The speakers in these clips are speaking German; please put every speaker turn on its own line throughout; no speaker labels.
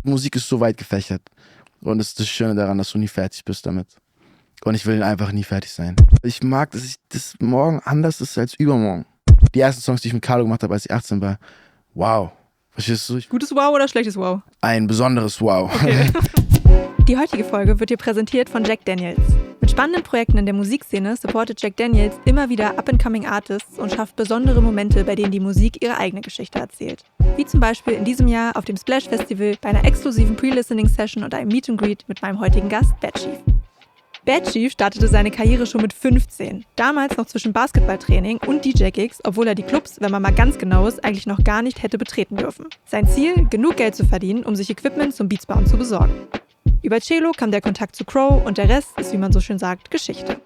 Musik ist so weit gefächert. Und das ist das Schöne daran, dass du nie fertig bist damit. Und ich will einfach nie fertig sein. Ich mag, dass das morgen anders ist als übermorgen. Die ersten Songs, die ich mit Carlo gemacht habe, als ich 18 war, wow. Verstehst du?
Gutes Wow oder schlechtes Wow?
Ein besonderes Wow.
Okay. Die heutige Folge wird dir präsentiert von Jack Daniels. Mit spannenden Projekten in der Musikszene supportet Jack Daniels immer wieder Up-and-Coming Artists und schafft besondere Momente, bei denen die Musik ihre eigene Geschichte erzählt. Wie zum Beispiel in diesem Jahr auf dem Splash Festival bei einer exklusiven Pre-Listening-Session und einem Meet-and-Greet mit meinem heutigen Gast, Bad Chief. Bad Chief startete seine Karriere schon mit 15, damals noch zwischen Basketballtraining und DJ-Gigs, obwohl er die Clubs, wenn man mal ganz genau ist, eigentlich noch gar nicht hätte betreten dürfen. Sein Ziel, genug Geld zu verdienen, um sich Equipment zum Beatsbauen zu besorgen. Über Cello kam der Kontakt zu Crow und der Rest ist, wie man so schön sagt, Geschichte.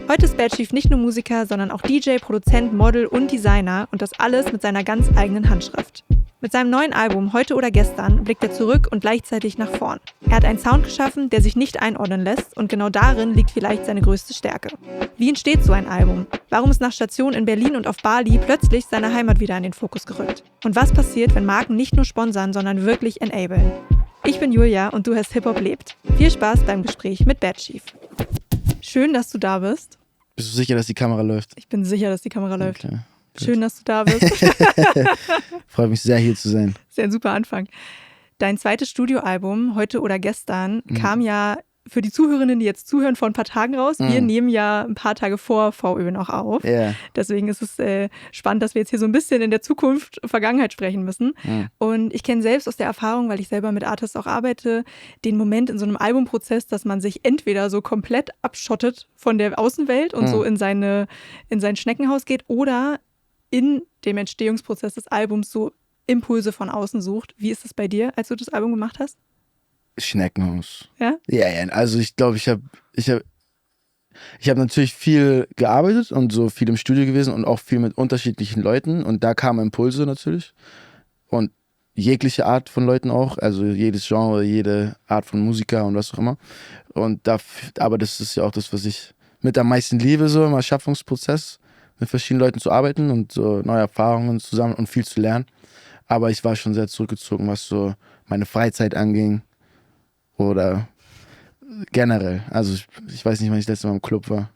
Heute ist Bad Chief nicht nur Musiker, sondern auch DJ, Produzent, Model und Designer und das alles mit seiner ganz eigenen Handschrift. Mit seinem neuen Album Heute oder Gestern blickt er zurück und gleichzeitig nach vorn. Er hat einen Sound geschaffen, der sich nicht einordnen lässt und genau darin liegt vielleicht seine größte Stärke. Wie entsteht so ein Album? Warum ist nach Stationen in Berlin und auf Bali plötzlich seine Heimat wieder in den Fokus gerückt? Und was passiert, wenn Marken nicht nur sponsern, sondern wirklich enablen? Ich bin Julia und du hörst Hip-Hop lebt. Viel Spaß beim Gespräch mit Bad Chief. Schön, dass du da bist.
Bist du sicher, dass die Kamera läuft?
Ich bin sicher, dass die Kamera läuft.
Okay.
Schön, dass du da bist.
Freut mich sehr, hier zu sein.
Das ist ja ein super Anfang. Dein zweites Studioalbum, Heute oder Gestern, kam ja für die Zuhörerinnen, die jetzt zuhören, vor ein paar Tagen raus. Wir nehmen ja ein paar Tage vor VÖ noch auf.
Yeah.
Deswegen ist es spannend, dass wir jetzt hier so ein bisschen in der Zukunft, Vergangenheit sprechen müssen. Und ich kenne selbst aus der Erfahrung, weil ich selber mit Artists auch arbeite, den Moment in so einem Albumprozess, dass man sich entweder so komplett abschottet von der Außenwelt und so in sein Schneckenhaus geht oder in dem Entstehungsprozess des Albums so Impulse von außen sucht. Wie ist das bei dir, als du das Album gemacht hast?
Schneckenhaus.
Ja?
Ja, also ich glaube, ich hab natürlich viel gearbeitet und so viel im Studio gewesen und auch viel mit unterschiedlichen Leuten und da kamen Impulse natürlich und jegliche Art von Leuten auch, also jedes Genre, jede Art von Musiker und was auch immer. Aber das ist ja auch das, was ich mit am meisten liebe, so im Erschaffungsprozess, mit verschiedenen Leuten zu arbeiten und so neue Erfahrungen zusammen und viel zu lernen. Aber ich war schon sehr zurückgezogen, was so meine Freizeit anging. Oder generell, also ich weiß nicht, wann ich das letzte Mal im Club war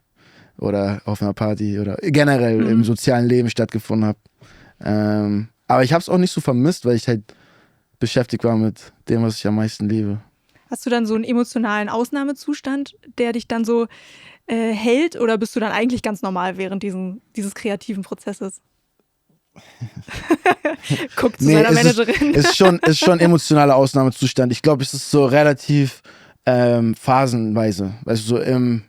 oder auf einer Party oder generell im sozialen Leben stattgefunden habe. Aber ich habe es auch nicht so vermisst, weil ich halt beschäftigt war mit dem, was ich am meisten liebe.
Hast du dann so einen emotionalen Ausnahmezustand, der dich dann so hält oder bist du dann eigentlich ganz normal während dieses kreativen Prozesses? Guckt zu seiner Managerin.
Ist schon emotionaler Ausnahmezustand. Ich glaube, es ist so relativ phasenweise. Weißt du, so im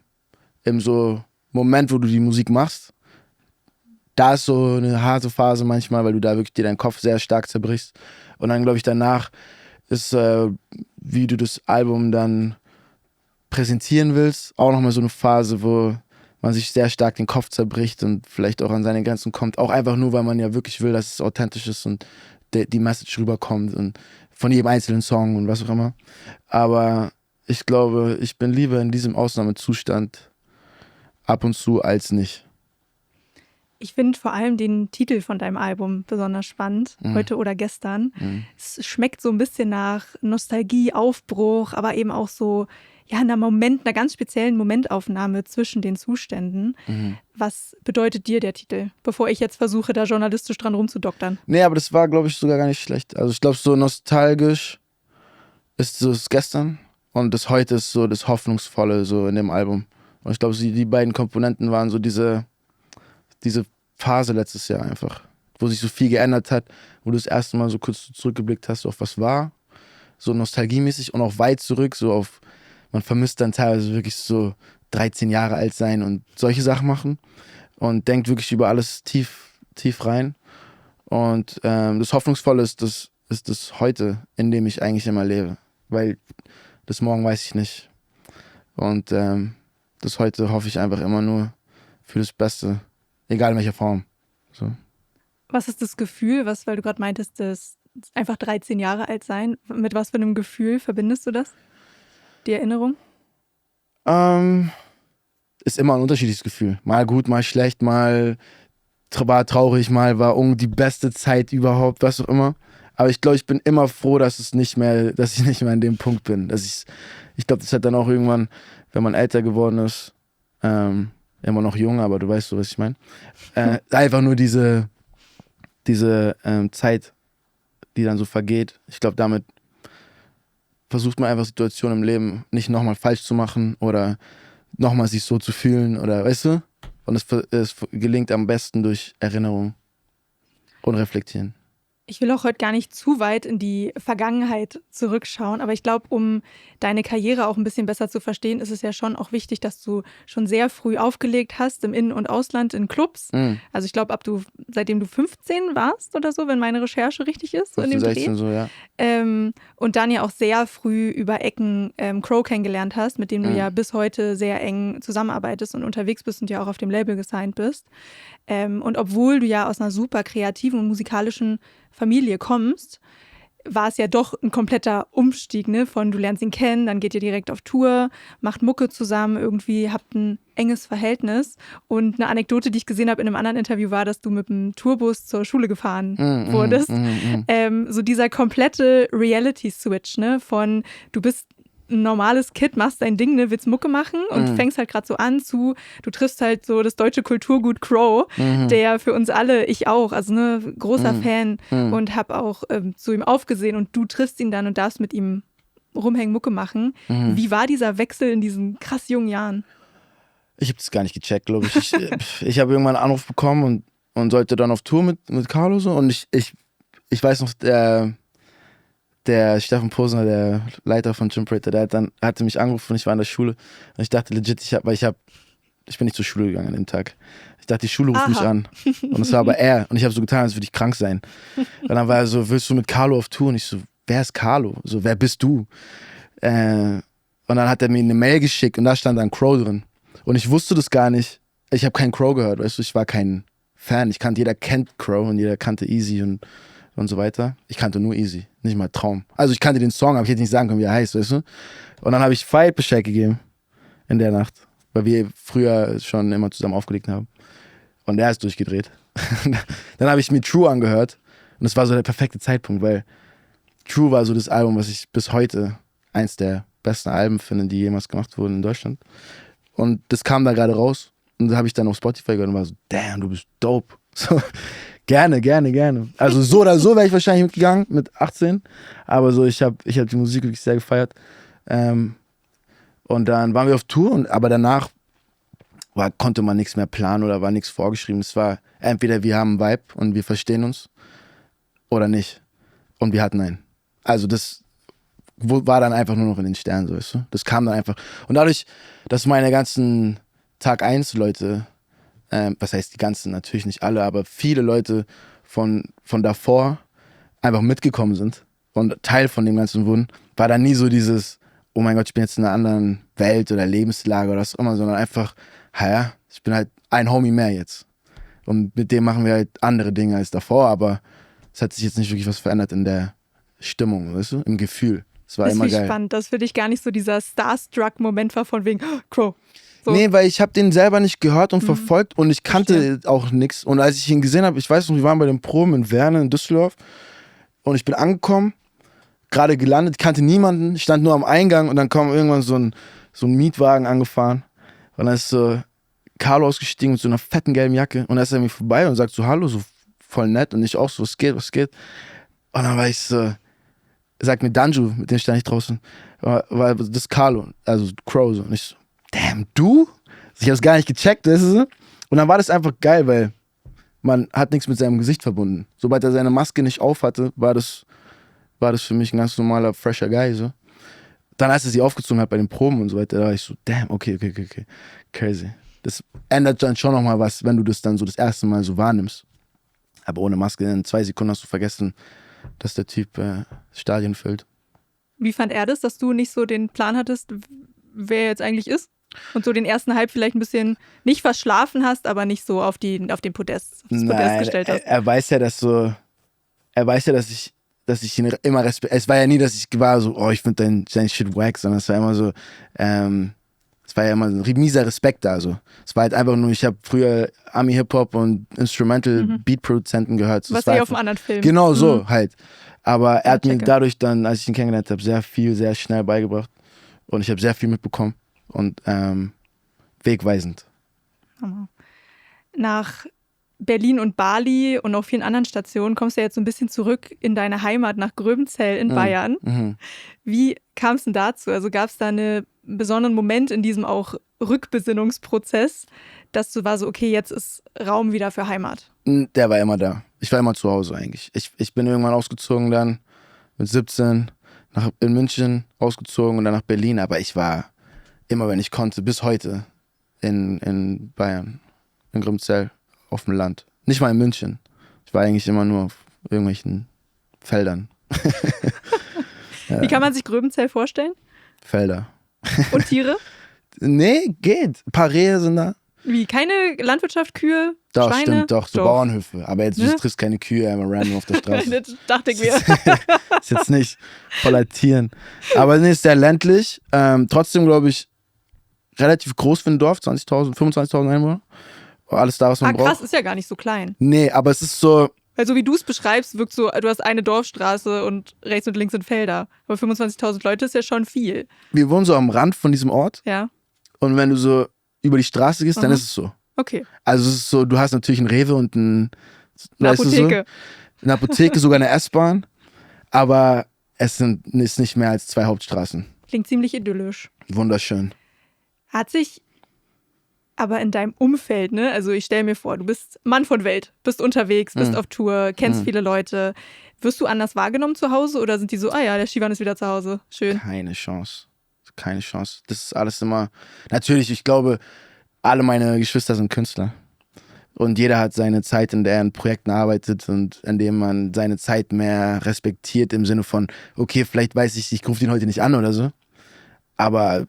so Moment, wo du die Musik machst, da ist so eine harte Phase manchmal, weil du da wirklich dir deinen Kopf sehr stark zerbrichst. Und dann, glaube ich, danach ist, wie du das Album dann präsentieren willst, auch nochmal so eine Phase, wo man sich sehr stark den Kopf zerbricht und vielleicht auch an seine Grenzen kommt. Auch einfach nur, weil man ja wirklich will, dass es authentisch ist und die Message rüberkommt und von jedem einzelnen Song und was auch immer. Aber ich glaube, ich bin lieber in diesem Ausnahmezustand ab und zu als nicht.
Ich finde vor allem den Titel von deinem Album besonders spannend, Heute oder Gestern. Es schmeckt so ein bisschen nach Nostalgie, Aufbruch, aber eben auch so einer ganz speziellen Momentaufnahme zwischen den Zuständen. Was bedeutet dir der Titel, bevor ich jetzt versuche, da journalistisch dran rumzudoktern?
Nee, aber das war, glaube ich, sogar gar nicht schlecht. Also ich glaube, so nostalgisch ist so das Gestern und das Heute ist so das Hoffnungsvolle so in dem Album. Und ich glaube, die beiden Komponenten waren so diese Phase letztes Jahr einfach, wo sich so viel geändert hat, wo du das erste Mal so kurz zurückgeblickt hast auf was war, so nostalgiemäßig und auch weit zurück, so auf, man vermisst dann teilweise wirklich so 13 Jahre alt sein und solche Sachen machen und denkt wirklich über alles tief rein. Und das Hoffnungsvolle ist das Heute, in dem ich eigentlich immer lebe, weil das Morgen weiß ich nicht. Und das Heute hoffe ich einfach immer nur für das Beste, egal in welcher Form. So.
Was ist das Gefühl, weil du gerade meintest, das einfach 13 Jahre alt sein, mit was für einem Gefühl verbindest du das? Die Erinnerung?
Ist immer ein unterschiedliches Gefühl. Mal gut, mal schlecht, mal war traurig, mal war die beste Zeit überhaupt, was auch immer. Aber ich glaube, ich bin immer froh, dass ich nicht mehr an dem Punkt bin. Ich glaube, das hat dann auch irgendwann, wenn man älter geworden ist, immer noch jung, aber du weißt so, was ich meine. Einfach nur diese Zeit, die dann so vergeht. Ich glaube, damit versucht man einfach Situationen im Leben nicht nochmal falsch zu machen oder nochmal sich so zu fühlen oder, weißt du? Und es gelingt am besten durch Erinnerung und Reflektieren.
Ich will auch heute gar nicht zu weit in die Vergangenheit zurückschauen, aber ich glaube, um deine Karriere auch ein bisschen besser zu verstehen, ist es ja schon auch wichtig, dass du schon sehr früh aufgelegt hast im In- und Ausland in Clubs. Also ich glaube, seitdem du 15 warst oder so, wenn meine Recherche richtig ist,
15,
in dem
16
Dreh.
so, ja.
Und dann ja auch sehr früh über Ecken Crow kennengelernt hast, mit dem du ja bis heute sehr eng zusammenarbeitest und unterwegs bist und ja auch auf dem Label gesigned bist. Und obwohl du ja aus einer super kreativen und musikalischen Familie kommst, war es ja doch ein kompletter Umstieg, ne? Von du lernst ihn kennen, dann geht ihr direkt auf Tour, macht Mucke zusammen, irgendwie habt ein enges Verhältnis. Und eine Anekdote, die ich gesehen habe in einem anderen Interview, war, dass du mit dem Tourbus zur Schule gefahren wurdest. So dieser komplette Reality-Switch, ne? Von du bist ein normales Kid, machst dein Ding, ne, willst Mucke machen und fängst halt gerade so an du triffst halt so das deutsche Kulturgut Crow, der für uns alle, ich auch, also ne, großer Fan und hab auch zu ihm aufgesehen und du triffst ihn dann und darfst mit ihm rumhängen, Mucke machen. Wie war dieser Wechsel in diesen krass jungen Jahren?
Ich habe das gar nicht gecheckt, glaube ich. Ich habe irgendwann einen Anruf bekommen und sollte dann auf Tour mit Carlo so und ich weiß noch, der Steffen Posner, der Leiter von Chimperator, der hatte mich angerufen und ich war in der Schule und ich dachte legit, ich bin nicht zur Schule gegangen an dem Tag. Ich dachte, die Schule ruft mich an und es war aber er und ich habe so getan, als würde ich krank sein. Und dann war er so, willst du mit Carlo auf Tour? Und ich so, wer ist Carlo? So, wer bist du? Und dann hat er mir eine Mail geschickt und da stand dann Crow drin und ich wusste das gar nicht. Ich habe keinen Crow gehört, weißt du, ich war kein Fan. Jeder kennt Crow und jeder kannte Easy und so weiter. Ich kannte nur Easy, nicht mal Traum. Also ich kannte den Song, aber ich hätte nicht sagen können, wie er heißt, weißt du? Und dann habe ich Fight Bescheid gegeben in der Nacht, weil wir früher schon immer zusammen aufgelegt haben. Und er ist durchgedreht. Dann habe ich mir True angehört und es war so der perfekte Zeitpunkt, weil True war so das Album, was ich bis heute eins der besten Alben finde, die jemals gemacht wurden in Deutschland. Und das kam da gerade raus und da habe ich dann auf Spotify gehört und war so, damn, du bist dope. So, gerne. Also so oder so wäre ich wahrscheinlich mitgegangen mit 18, aber so ich hab die Musik wirklich sehr gefeiert. Und dann waren wir auf Tour, aber danach konnte man nichts mehr planen oder war nichts vorgeschrieben. Es war entweder wir haben einen Vibe und wir verstehen uns oder nicht. Und wir hatten einen. Also das war dann einfach nur noch in den Sternen, so, weißt du? Das kam dann einfach. Und dadurch, dass meine ganzen Tag 1 Leute, was heißt die ganzen, natürlich nicht alle, aber viele Leute von davor einfach mitgekommen sind und Teil von dem Ganzen wurden, war dann nie so dieses, oh mein Gott, ich bin jetzt in einer anderen Welt oder Lebenslage oder was auch immer, sondern einfach, ja, ich bin halt ein Homie mehr jetzt. Und mit dem machen wir halt andere Dinge als davor, aber es hat sich jetzt nicht wirklich was verändert in der Stimmung, weißt du, im Gefühl. Es war
das ist
immer geil.
Spannend, dass für dich gar nicht so dieser Starstruck-Moment war von wegen Crow. So.
Nee, weil ich habe den selber nicht gehört und verfolgt und ich kannte auch nichts. Und als ich ihn gesehen habe, ich weiß noch, wir waren bei den Proben in Werne in Düsseldorf und ich bin angekommen, gerade gelandet, kannte niemanden, stand nur am Eingang und dann kam irgendwann so ein Mietwagen angefahren und dann ist so Carlo ausgestiegen mit so einer fetten gelben Jacke und dann ist er mir vorbei und sagt so Hallo, so voll nett und ich auch so, was geht? Und dann war ich so, sagt mir Danju, mit dem stand ich draußen, weil das ist Carlo, also Crow so. Und ich so, damn, du? Ich hab's gar nicht gecheckt, weißt du? Und dann war das einfach geil, weil man hat nichts mit seinem Gesicht verbunden. Sobald er seine Maske nicht auf hatte, war das für mich ein ganz normaler, fresher Guy, so. Dann, als er sie aufgezogen hat bei den Proben und so weiter, da war ich so, damn, okay, crazy. Das ändert dann schon nochmal was, wenn du das dann so das erste Mal so wahrnimmst. Aber ohne Maske, in 2 Sekunden hast du vergessen, dass der Typ Stadien füllt.
Wie fand er das, dass du nicht so den Plan hattest, wer er jetzt eigentlich ist? Und so den ersten Hype vielleicht ein bisschen nicht verschlafen hast, aber nicht so auf das Podest gestellt hast?
Er weiß ja, dass ich ihn immer respektiere. Es war ja nie, dass ich war so, oh, ich finde dein Shit wack, sondern es war immer so, es war ja immer ein mieser Respekt da. So. Es war halt einfach nur, ich habe früher Ami-Hip-Hop und Instrumental-Beat-Produzenten gehört. So,
Was auf einem anderen Film.
Genau so halt. Aber er hat mir
checke.
dadurch dann, als ich ihn kennengelernt habe, sehr viel, sehr schnell beigebracht. Und ich habe sehr viel mitbekommen. Und wegweisend.
Nach Berlin und Bali und auf vielen anderen Stationen kommst du ja jetzt so ein bisschen zurück in deine Heimat nach Gröbenzell in Bayern. Wie kam es denn dazu? Also gab es da einen besonderen Moment in diesem auch Rückbesinnungsprozess, dass du war so, okay, jetzt ist Raum wieder für Heimat?
Der war immer da. Ich war immer zu Hause eigentlich. Ich bin irgendwann ausgezogen dann mit 17 in München ausgezogen und dann nach Berlin. Aber ich war immer, wenn ich konnte, bis heute in Bayern, in Gröbenzell, auf dem Land. Nicht mal in München. Ich war eigentlich immer nur auf irgendwelchen Feldern.
Wie kann man sich Gröbenzell vorstellen?
Felder.
Und Tiere?
Nee, geht. Ein paar Rehe sind da.
Wie, keine Landwirtschaft, Kühe,
Doch,
Schweine?
stimmt, doch. So Bauernhöfe. Aber jetzt, du
Ne?
triffst keine Kühe einmal random auf der Straße.
Das dachte ich mir.
Ist jetzt nicht voller Tieren. Aber nee, ist sehr ländlich. Trotzdem, glaube ich, relativ groß für ein Dorf. 20.000, 25.000 Einwohner. Alles da, was man braucht.
Krass, ist ja gar nicht so klein.
Nee, aber es ist so,
Weil so wie du es beschreibst, wirkt so, du hast eine Dorfstraße und rechts und links sind Felder. Aber 25.000 Leute ist ja schon viel.
wir wohnen so am Rand von diesem Ort.
Ja,
Und wenn du so über die Straße gehst, dann
Aha.
ist es so.
okay.
Also es ist so, du hast natürlich einen Rewe und
Eine
weißt du
Apotheke.
So, eine Apotheke, sogar eine S-Bahn. Aber es ist nicht mehr als 2 Hauptstraßen.
Klingt ziemlich idyllisch.
Wunderschön.
Hat sich aber in deinem Umfeld, ne? Also ich stelle mir vor, du bist Mann von Welt, bist unterwegs, bist auf Tour, kennst viele Leute. Wirst du anders wahrgenommen zu Hause oder sind die so, ah ja, der Shivan ist wieder zu Hause, schön.
Keine Chance. Keine Chance. Das ist alles immer. Natürlich, ich glaube, alle meine Geschwister sind Künstler. Und jeder hat seine Zeit, in der er an Projekten arbeitet und in dem man seine Zeit mehr respektiert im Sinne von, okay, vielleicht weiß ich rufe ihn heute nicht an oder so. Aber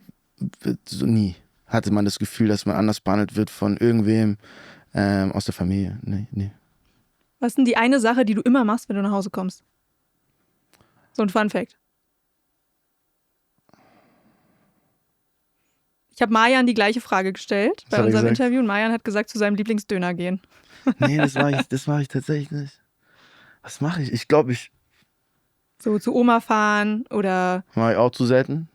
so nie hatte man das Gefühl, dass man anders behandelt wird von irgendwem aus der Familie. Nee.
Was ist denn die eine Sache, die du immer machst, wenn du nach Hause kommst? So ein Fun-Fact. Ich habe Marjan die gleiche Frage gestellt
Was
bei
hat er
unserem
gesagt?
Interview und Marjan hat gesagt, zu seinem Lieblingsdöner gehen.
Nee, das mach ich tatsächlich nicht. Was mache ich? Ich glaube, ich
So zu Oma fahren oder,
mache ich auch zu selten.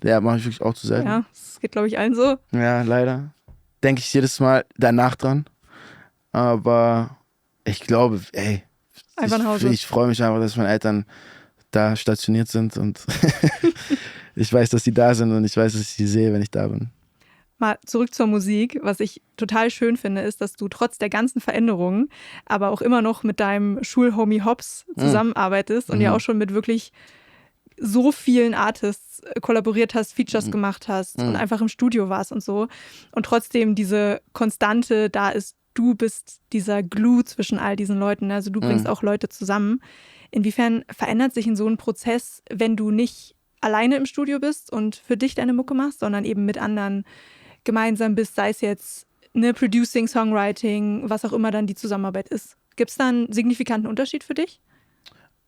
Ja, mache ich wirklich auch zu selten.
ja, das geht glaube ich allen so.
Ja, leider. Denke ich jedes Mal danach dran. Aber ich glaube,
Einfach nach Hause.
ich freue mich einfach, dass meine Eltern da stationiert sind und ich weiß, dass die da sind und ich weiß, dass ich sie sehe, wenn ich da bin.
Mal zurück zur Musik. Was ich total schön finde, ist, dass du trotz der ganzen Veränderungen aber auch immer noch mit deinem Schulhomie Hobbs zusammenarbeitest und ja auch schon mit wirklich so vielen Artists kollaboriert hast, Features gemacht hast und einfach im Studio warst und so. Und trotzdem diese Konstante da ist, du bist dieser Glue zwischen all diesen Leuten. Also du bringst auch Leute zusammen. Inwiefern verändert sich in so einem Prozess, wenn du nicht alleine im Studio bist und für dich deine Mucke machst, sondern eben mit anderen gemeinsam bist, sei es jetzt Producing, Songwriting, was auch immer dann die Zusammenarbeit ist. Gibt es da einen signifikanten Unterschied für dich?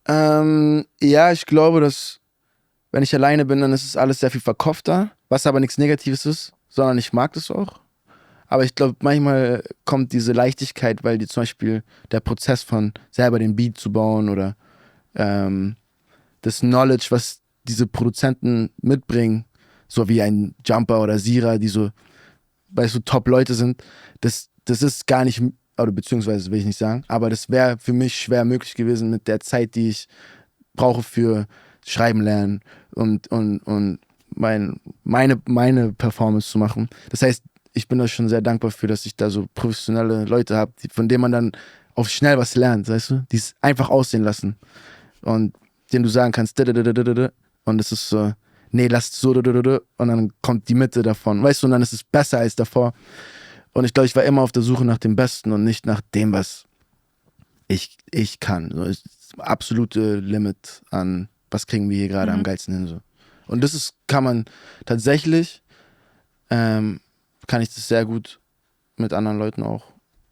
Ja, ich glaube, dass wenn ich alleine bin, dann ist es alles sehr viel verkopfter, was aber nichts Negatives ist, sondern ich mag das auch. Aber ich glaube, manchmal kommt diese Leichtigkeit, weil die zum Beispiel der Prozess von selber den Beat zu bauen oder das Knowledge, was diese Produzenten mitbringen, so wie ein Jumper oder Sira, die so, weißt du, Top-Leute sind, das ist gar nicht, oder beziehungsweise will ich nicht sagen, aber das wäre für mich schwer möglich gewesen mit der Zeit, die ich brauche für Schreiben lernen und meine Performance zu machen. Das heißt, ich bin da schon sehr dankbar für, dass ich da so professionelle Leute habe, von denen man dann auf schnell was lernt, weißt du, die es einfach aussehen lassen und denen du sagen kannst, und es ist so, nee, lass es so, und dann kommt die Mitte davon, weißt du, und dann ist es besser als davor. Und ich glaube, ich war immer auf der Suche nach dem Besten und nicht nach dem, was ich kann. So, das absolute Limit an, was kriegen wir hier gerade am geilsten hin. So. Und kann man tatsächlich, kann ich das sehr gut mit anderen Leuten auch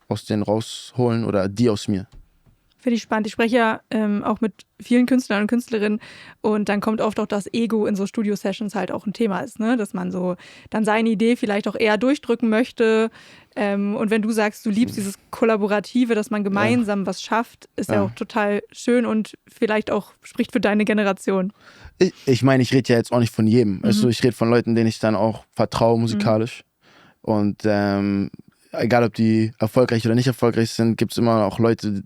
aus denen rausholen oder die aus mir.
Finde ich spannend. Ich spreche ja auch mit vielen Künstlern und Künstlerinnen und dann kommt oft auch das Ego in so Studio-Sessions halt auch ein Thema ist, ne? Dass man so dann seine Idee vielleicht auch eher durchdrücken möchte. Und wenn du sagst, du liebst dieses Kollaborative, dass man gemeinsam was schafft, ist ja auch total schön und vielleicht auch spricht für deine Generation.
Ich meine, ich rede ja jetzt auch nicht von jedem. Also ich rede von Leuten, denen ich dann auch vertraue musikalisch. Und egal, ob die erfolgreich oder nicht erfolgreich sind, gibt es immer auch Leute,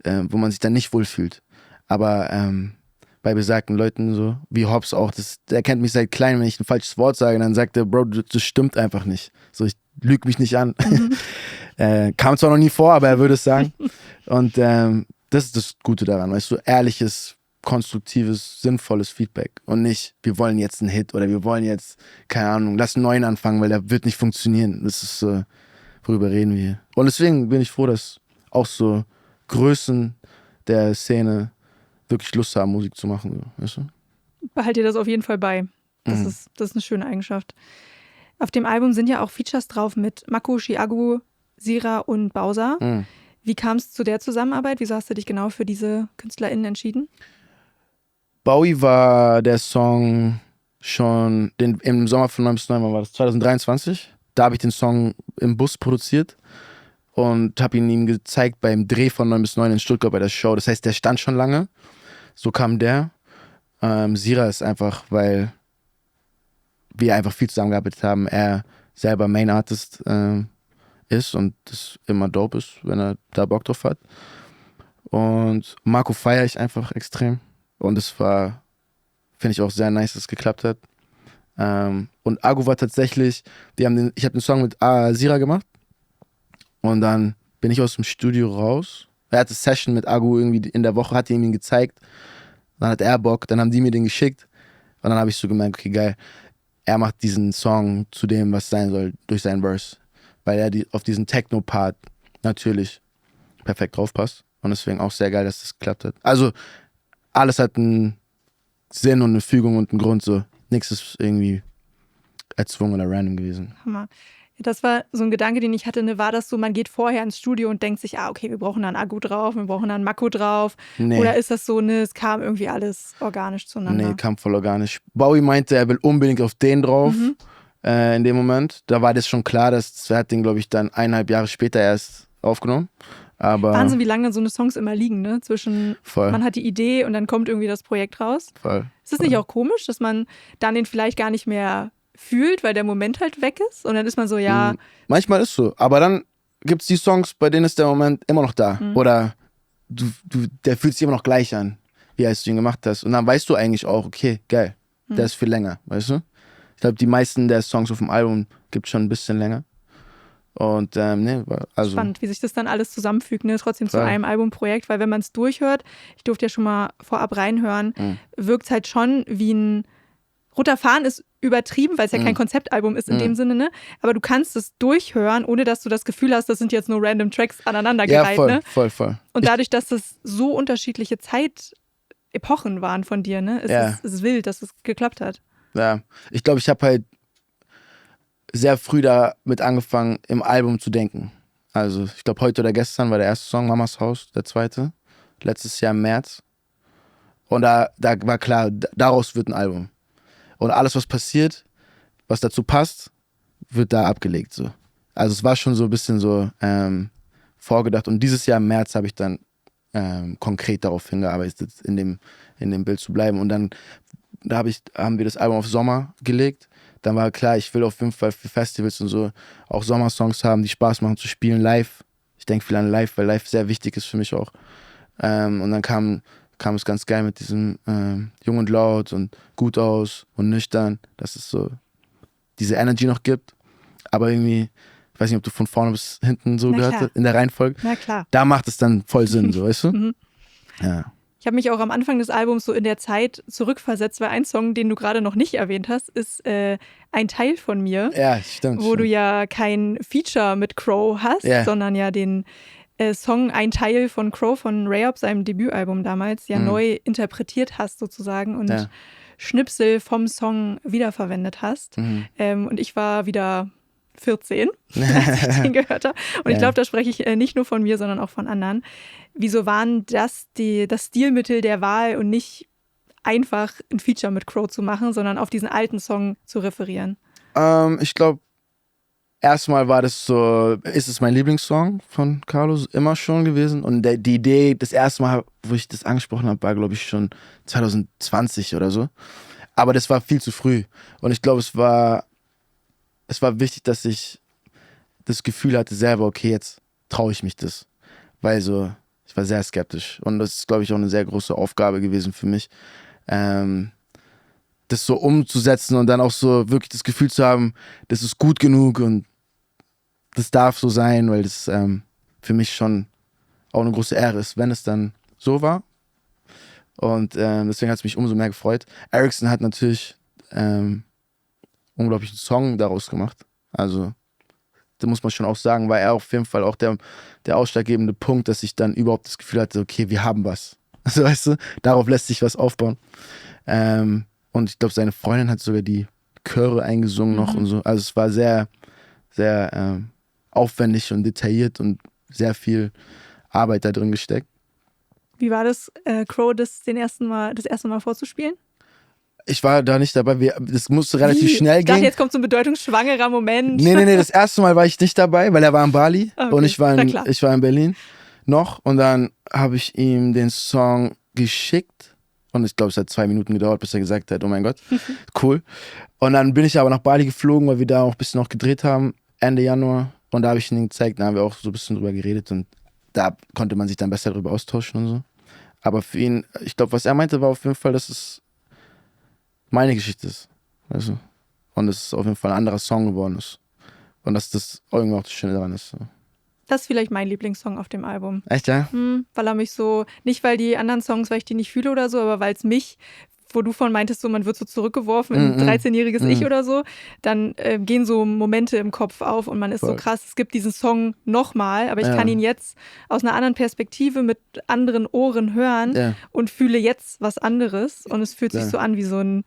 wo man sich dann nicht wohlfühlt. Aber bei besagten Leuten so, wie Hobbs auch, der kennt mich seit klein, wenn ich ein falsches Wort sage, dann sagt er, Bro, das stimmt einfach nicht. So, ich lüge mich nicht an. Kam zwar noch nie vor, aber er würde es sagen. Und das ist das Gute daran, weißt du, ehrliches, konstruktives, sinnvolles Feedback und nicht, wir wollen jetzt einen Hit oder wir wollen jetzt, keine Ahnung, lass einen neuen anfangen, weil der wird nicht funktionieren. Das ist, worüber reden wir hier. Und deswegen bin ich froh, dass auch so Größen der Szene wirklich Lust haben, Musik zu machen. Weißt du?
Behalt dir das auf jeden Fall bei. Das ist eine schöne Eigenschaft. Auf dem Album sind ja auch Features drauf mit Mako, Chiago, Sira und Bowser. Wie kam es zu der Zusammenarbeit? Wieso hast du dich genau für diese KünstlerInnen entschieden?
Bowie war der Song schon im Sommer von 9 bis 9, war das 2023. Da habe ich den Song im Bus produziert und habe ihn ihm gezeigt beim Dreh von 9 bis 9 in Stuttgart bei der Show. Das heißt, der stand schon lange. So kam der. Sira ist einfach, weil wir einfach viel zusammengearbeitet haben. Er selber Main Artist ist und das immer dope ist, wenn er da Bock drauf hat. Und Marco feiere ich einfach extrem. Und es war, finde ich auch sehr nice, dass es geklappt hat. Und Agu war tatsächlich, ich habe den Song mit Sira gemacht und dann bin ich aus dem Studio raus. Er hatte eine Session mit Agu irgendwie in der Woche, hat ihm gezeigt. Dann hat er Bock, dann haben die mir den geschickt und dann habe ich so gemerkt, okay geil, er macht diesen Song zu dem, was sein soll, durch seinen Verse. Weil er auf diesen Techno-Part natürlich perfekt drauf passt und deswegen auch sehr geil, dass das geklappt hat. Also alles hat einen Sinn und eine Fügung und einen Grund, so. Nichts ist irgendwie erzwungen oder random gewesen.
Hammer. Das war so ein Gedanke, den ich hatte, ne, war das so, man geht vorher ins Studio und denkt sich, okay, wir brauchen da einen Agu drauf, wir brauchen da einen Mako drauf.
Nee.
Oder ist das so, ne, es kam irgendwie alles organisch zueinander?
Nee, kam voll organisch. Bowie meinte, er will unbedingt auf den drauf in dem Moment. Da war das schon klar, er hat den, glaube ich, dann 1,5 Jahre später erst aufgenommen. Aber
Wahnsinn, wie lange so eine Songs immer liegen, ne?
Voll.
Man hat die Idee und dann kommt irgendwie das Projekt raus.
Voll.
Ist es nicht auch komisch, dass man dann den vielleicht gar nicht mehr fühlt, weil der Moment halt weg ist? Und dann ist man so, ja.
Manchmal ist so. Aber dann gibt es die Songs, bei denen ist der Moment immer noch da. Oder der fühlt sich immer noch gleich an, wie als du ihn gemacht hast. Und dann weißt du eigentlich auch, okay, geil, der ist viel länger, weißt du? Ich glaube, die meisten der Songs auf dem Album gibt es schon ein bisschen länger. Und also
spannend, wie sich das dann alles zusammenfügt, ne? Trotzdem zu einem Albumprojekt, weil wenn man es durchhört, ich durfte ja schon mal vorab reinhören, wirkt es halt schon wie ein roter Faden ist übertrieben, weil es ja kein Konzeptalbum ist in dem Sinne, ne? Aber du kannst es durchhören, ohne dass du das Gefühl hast, das sind jetzt nur random Tracks aneinandergereiht,
ja,
ne?
Voll.
Und dadurch, dass das so unterschiedliche Zeitepochen waren von dir, ne? Es ist wild, dass es geklappt hat.
Ja, ich glaube, ich habe halt sehr früh damit angefangen, im Album zu denken. Also ich glaube, heute oder gestern war der erste Song, Mamas Haus, der zweite. Letztes Jahr im März. Und da war klar, daraus wird ein Album. Und alles, was passiert, was dazu passt, wird da abgelegt. So. Also es war schon so ein bisschen so vorgedacht. Und dieses Jahr im März habe ich dann konkret darauf hingearbeitet, in dem Bild zu bleiben. Und dann haben wir das Album auf Sommer gelegt. Dann war klar, ich will auf jeden Fall für Festivals und so auch Sommersongs haben, die Spaß machen zu spielen live. Ich denke viel an live, weil live sehr wichtig ist für mich auch. Und dann kam es ganz geil mit diesem Jung und Laut und Gut aus und Nüchtern, dass es so diese Energy noch gibt. Aber irgendwie, ich weiß nicht, ob du von vorne bis hinten so gehört hast, in der Reihenfolge.
Na klar.
Da macht es dann voll Sinn, so, weißt du? Ja.
Ich habe mich auch am Anfang des Albums so in der Zeit zurückversetzt, weil ein Song, den du gerade noch nicht erwähnt hast, ist Ein Teil von mir.
Ja, stimmt.
Wo du ja kein Feature mit Crow hast, sondern ja den Song Ein Teil von Crow von Rayop, seinem Debütalbum damals, ja neu interpretiert hast sozusagen und Schnipsel vom Song wiederverwendet hast. Und ich war wieder 14, als ich den gehört habe. Und ich
Ja.
glaube, da spreche ich nicht nur von mir, sondern auch von anderen. Wieso waren das das Stilmittel der Wahl und nicht einfach ein Feature mit Crow zu machen, sondern auf diesen alten Song zu referieren?
Ich glaube, erstmal war das so, ist es mein Lieblingssong von Carlos immer schon gewesen. Und die Idee, das erste Mal, wo ich das angesprochen habe, war, glaube ich, schon 2020 oder so. Aber das war viel zu früh. Und ich glaube, es war wichtig, dass ich das Gefühl hatte selber, okay, jetzt traue ich mich das. Weil so, ich war sehr skeptisch. Und das ist, glaube ich, auch eine sehr große Aufgabe gewesen für mich, das so umzusetzen und dann auch so wirklich das Gefühl zu haben, das ist gut genug und das darf so sein, weil das für mich schon auch eine große Ehre ist, wenn es dann so war. Und deswegen hat es mich umso mehr gefreut. Ericsson hat natürlich unglaublichen Song daraus gemacht. Also, da muss man schon auch sagen, war er auf jeden Fall auch der ausschlaggebende Punkt, dass ich dann überhaupt das Gefühl hatte, okay, wir haben was. Also, weißt du, darauf lässt sich was aufbauen. Und ich glaube, seine Freundin hat sogar die Chöre eingesungen noch und so. Also, es war sehr, sehr aufwendig und detailliert und sehr viel Arbeit da drin gesteckt.
Wie war das, Crow das erste Mal vorzuspielen?
Ich war da nicht dabei. Das musste relativ schnell
Ich dachte,
gehen.
jetzt kommt so ein bedeutungsschwangerer Moment.
Nee, das erste Mal war ich nicht dabei, weil er war in Bali
Okay,
und ich war
na klar.
in Berlin noch. Und dann habe ich ihm den Song geschickt und ich glaube, es hat 2 Minuten gedauert, bis er gesagt hat, oh mein Gott, cool. Und dann bin ich aber nach Bali geflogen, weil wir da auch ein bisschen noch gedreht haben, Ende Januar. Und da habe ich ihn gezeigt, da haben wir auch so ein bisschen drüber geredet und da konnte man sich dann besser drüber austauschen und so. Aber für ihn, ich glaube, was er meinte, war auf jeden Fall, dass es meine Geschichte ist. Also, und es ist auf jeden Fall ein anderer Song geworden ist. Und dass das irgendwo auch das Schöne daran ist. So.
Das ist vielleicht mein Lieblingssong auf dem Album.
Echt, ja?
Weil er mich so, nicht weil die anderen Songs, weil ich die nicht fühle oder so, aber weil es mich, wo du von meintest, so man wird so zurückgeworfen in ein 13-jähriges Ich oder so, dann gehen so Momente im Kopf auf und man ist so krass, es gibt diesen Song nochmal, aber ich kann ihn jetzt aus einer anderen Perspektive mit anderen Ohren hören und fühle jetzt was anderes und es fühlt sich so an wie so ein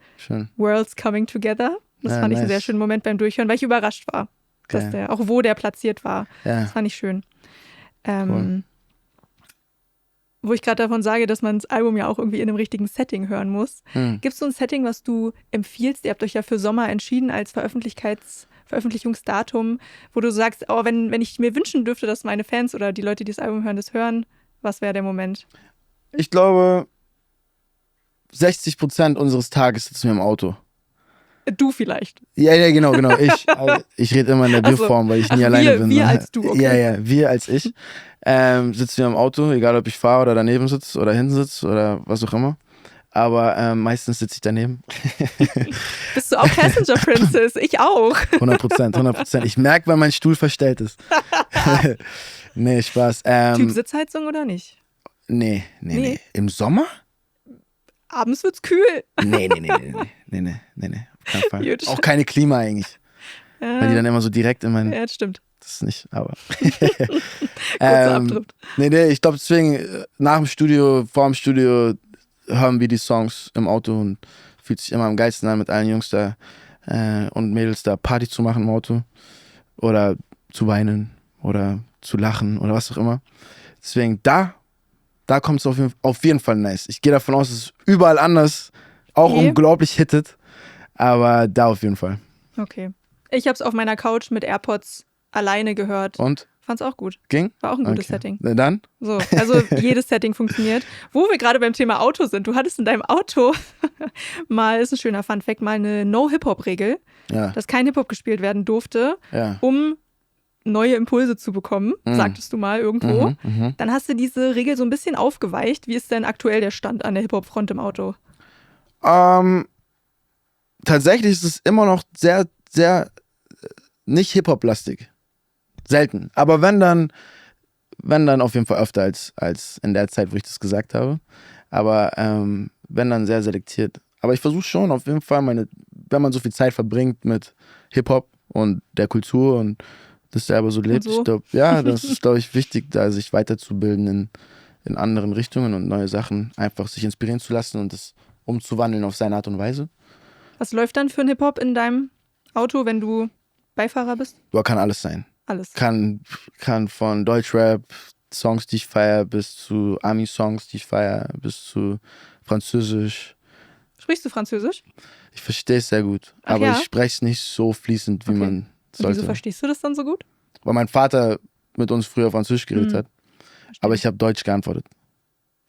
Worlds Coming Together. Das fand ich einen sehr schönen Moment beim Durchhören, weil ich überrascht war, dass auch wo der platziert war. Das fand ich schön. Wo ich gerade davon sage, dass man das Album ja auch irgendwie in einem richtigen Setting hören muss. Gibt es so ein Setting, was du empfiehlst? Ihr habt euch ja für Sommer entschieden als Veröffentlichungsdatum, wo du sagst, oh, wenn ich mir wünschen dürfte, dass meine Fans oder die Leute, die das Album hören, das hören, was wäre der Moment?
Ich glaube, 60% unseres Tages sitzen wir im Auto.
Du vielleicht.
Ja, genau. Ich. Also, ich rede immer in der Wir-Form, weil ich nie alleine bin.
Wir als du, okay.
Ja, wir als ich. Sitzen wir im Auto, egal ob ich fahre oder daneben sitze oder hinten sitze oder was auch immer. Aber meistens sitze ich daneben.
Bist du auch Passenger Princess? Ich auch.
100%. Ich merke, wenn mein Stuhl verstellt ist. Nee, Spaß.
Typ Sitzheizung oder nicht?
Nee. Im Sommer?
Abends wird's kühl.
Nee. Auf keinen Fall.
Gut.
Auch keine Klima eigentlich. Weil die dann immer so direkt in meinen...
Ja, das stimmt.
Das ist nicht, aber...
Kurzer Abdrift.
Nee, ich glaube deswegen, nach dem Studio, vor dem Studio hören wir die Songs im Auto und fühlt sich immer am geilsten an, mit allen Jungs da und Mädels da Party zu machen im Auto oder zu weinen oder zu lachen oder was auch immer. Deswegen, da kommt es auf jeden Fall nice. Ich gehe davon aus, dass es überall anders auch unglaublich hittet, aber da auf jeden Fall.
Okay. Ich habe es auf meiner Couch mit AirPods alleine gehört.
Und?
Fand's auch gut.
Ging?
War auch ein gutes Setting.
Na dann?
So, also jedes Setting funktioniert. Wo wir gerade beim Thema Auto sind, du hattest in deinem Auto mal, ist ein schöner Funfact, mal eine No-Hip-Hop-Regel, dass kein Hip-Hop gespielt werden durfte, um neue Impulse zu bekommen, sagtest du mal irgendwo. Dann hast du diese Regel so ein bisschen aufgeweicht. Wie ist denn aktuell der Stand an der Hip-Hop-Front im Auto?
Tatsächlich ist es immer noch sehr, sehr nicht Hip-Hop-lastig. Selten. Aber wenn dann auf jeden Fall öfter als in der Zeit, wo ich das gesagt habe. Aber wenn dann sehr selektiert. Aber ich versuche schon auf jeden Fall, wenn man so viel Zeit verbringt mit Hip-Hop und der Kultur und das selber so lebt,
so.
Ich glaube, das ist, glaube ich, wichtig, da sich weiterzubilden in anderen Richtungen und neue Sachen, einfach sich inspirieren zu lassen und das umzuwandeln auf seine Art und Weise.
Was läuft dann für ein Hip-Hop in deinem Auto, wenn du Beifahrer bist?
Boah, kann alles sein.
Alles.
Kann von Deutschrap, Songs, die ich feiere, bis zu Ami-Songs, die ich feiere, bis zu Französisch.
Sprichst du Französisch?
Ich verstehe es sehr gut,
Ach
aber
ja?
ich spreche es nicht so fließend, wie
Okay.
man
Und
sollte.
wieso verstehst du das dann so gut?
Weil mein Vater mit uns früher Französisch geredet hat,
Verstehe.
aber ich habe Deutsch geantwortet.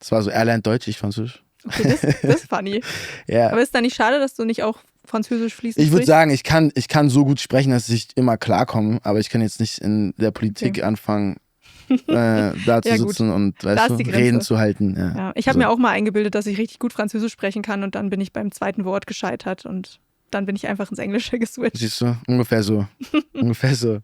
Das war so, er lernt Deutsch, ich Französisch.
Okay, das ist funny.
Ja.
Aber ist da nicht schade, dass du nicht auch Französisch fließend
Ich würde
sprichst?
sagen, ich kann so gut sprechen, dass ich immer klarkomme, aber ich kann jetzt nicht in der Politik anfangen, da zu
Ja, gut.
sitzen und
Da
weißt
ist
du,
die Grenze.
Reden zu halten. Ja.
Ja, ich habe
So.
mir auch mal eingebildet, dass ich richtig gut Französisch sprechen kann und dann bin ich beim zweiten Wort gescheitert und dann bin ich einfach ins Englische geswitcht.
Siehst du? Ungefähr so. Ungefähr so.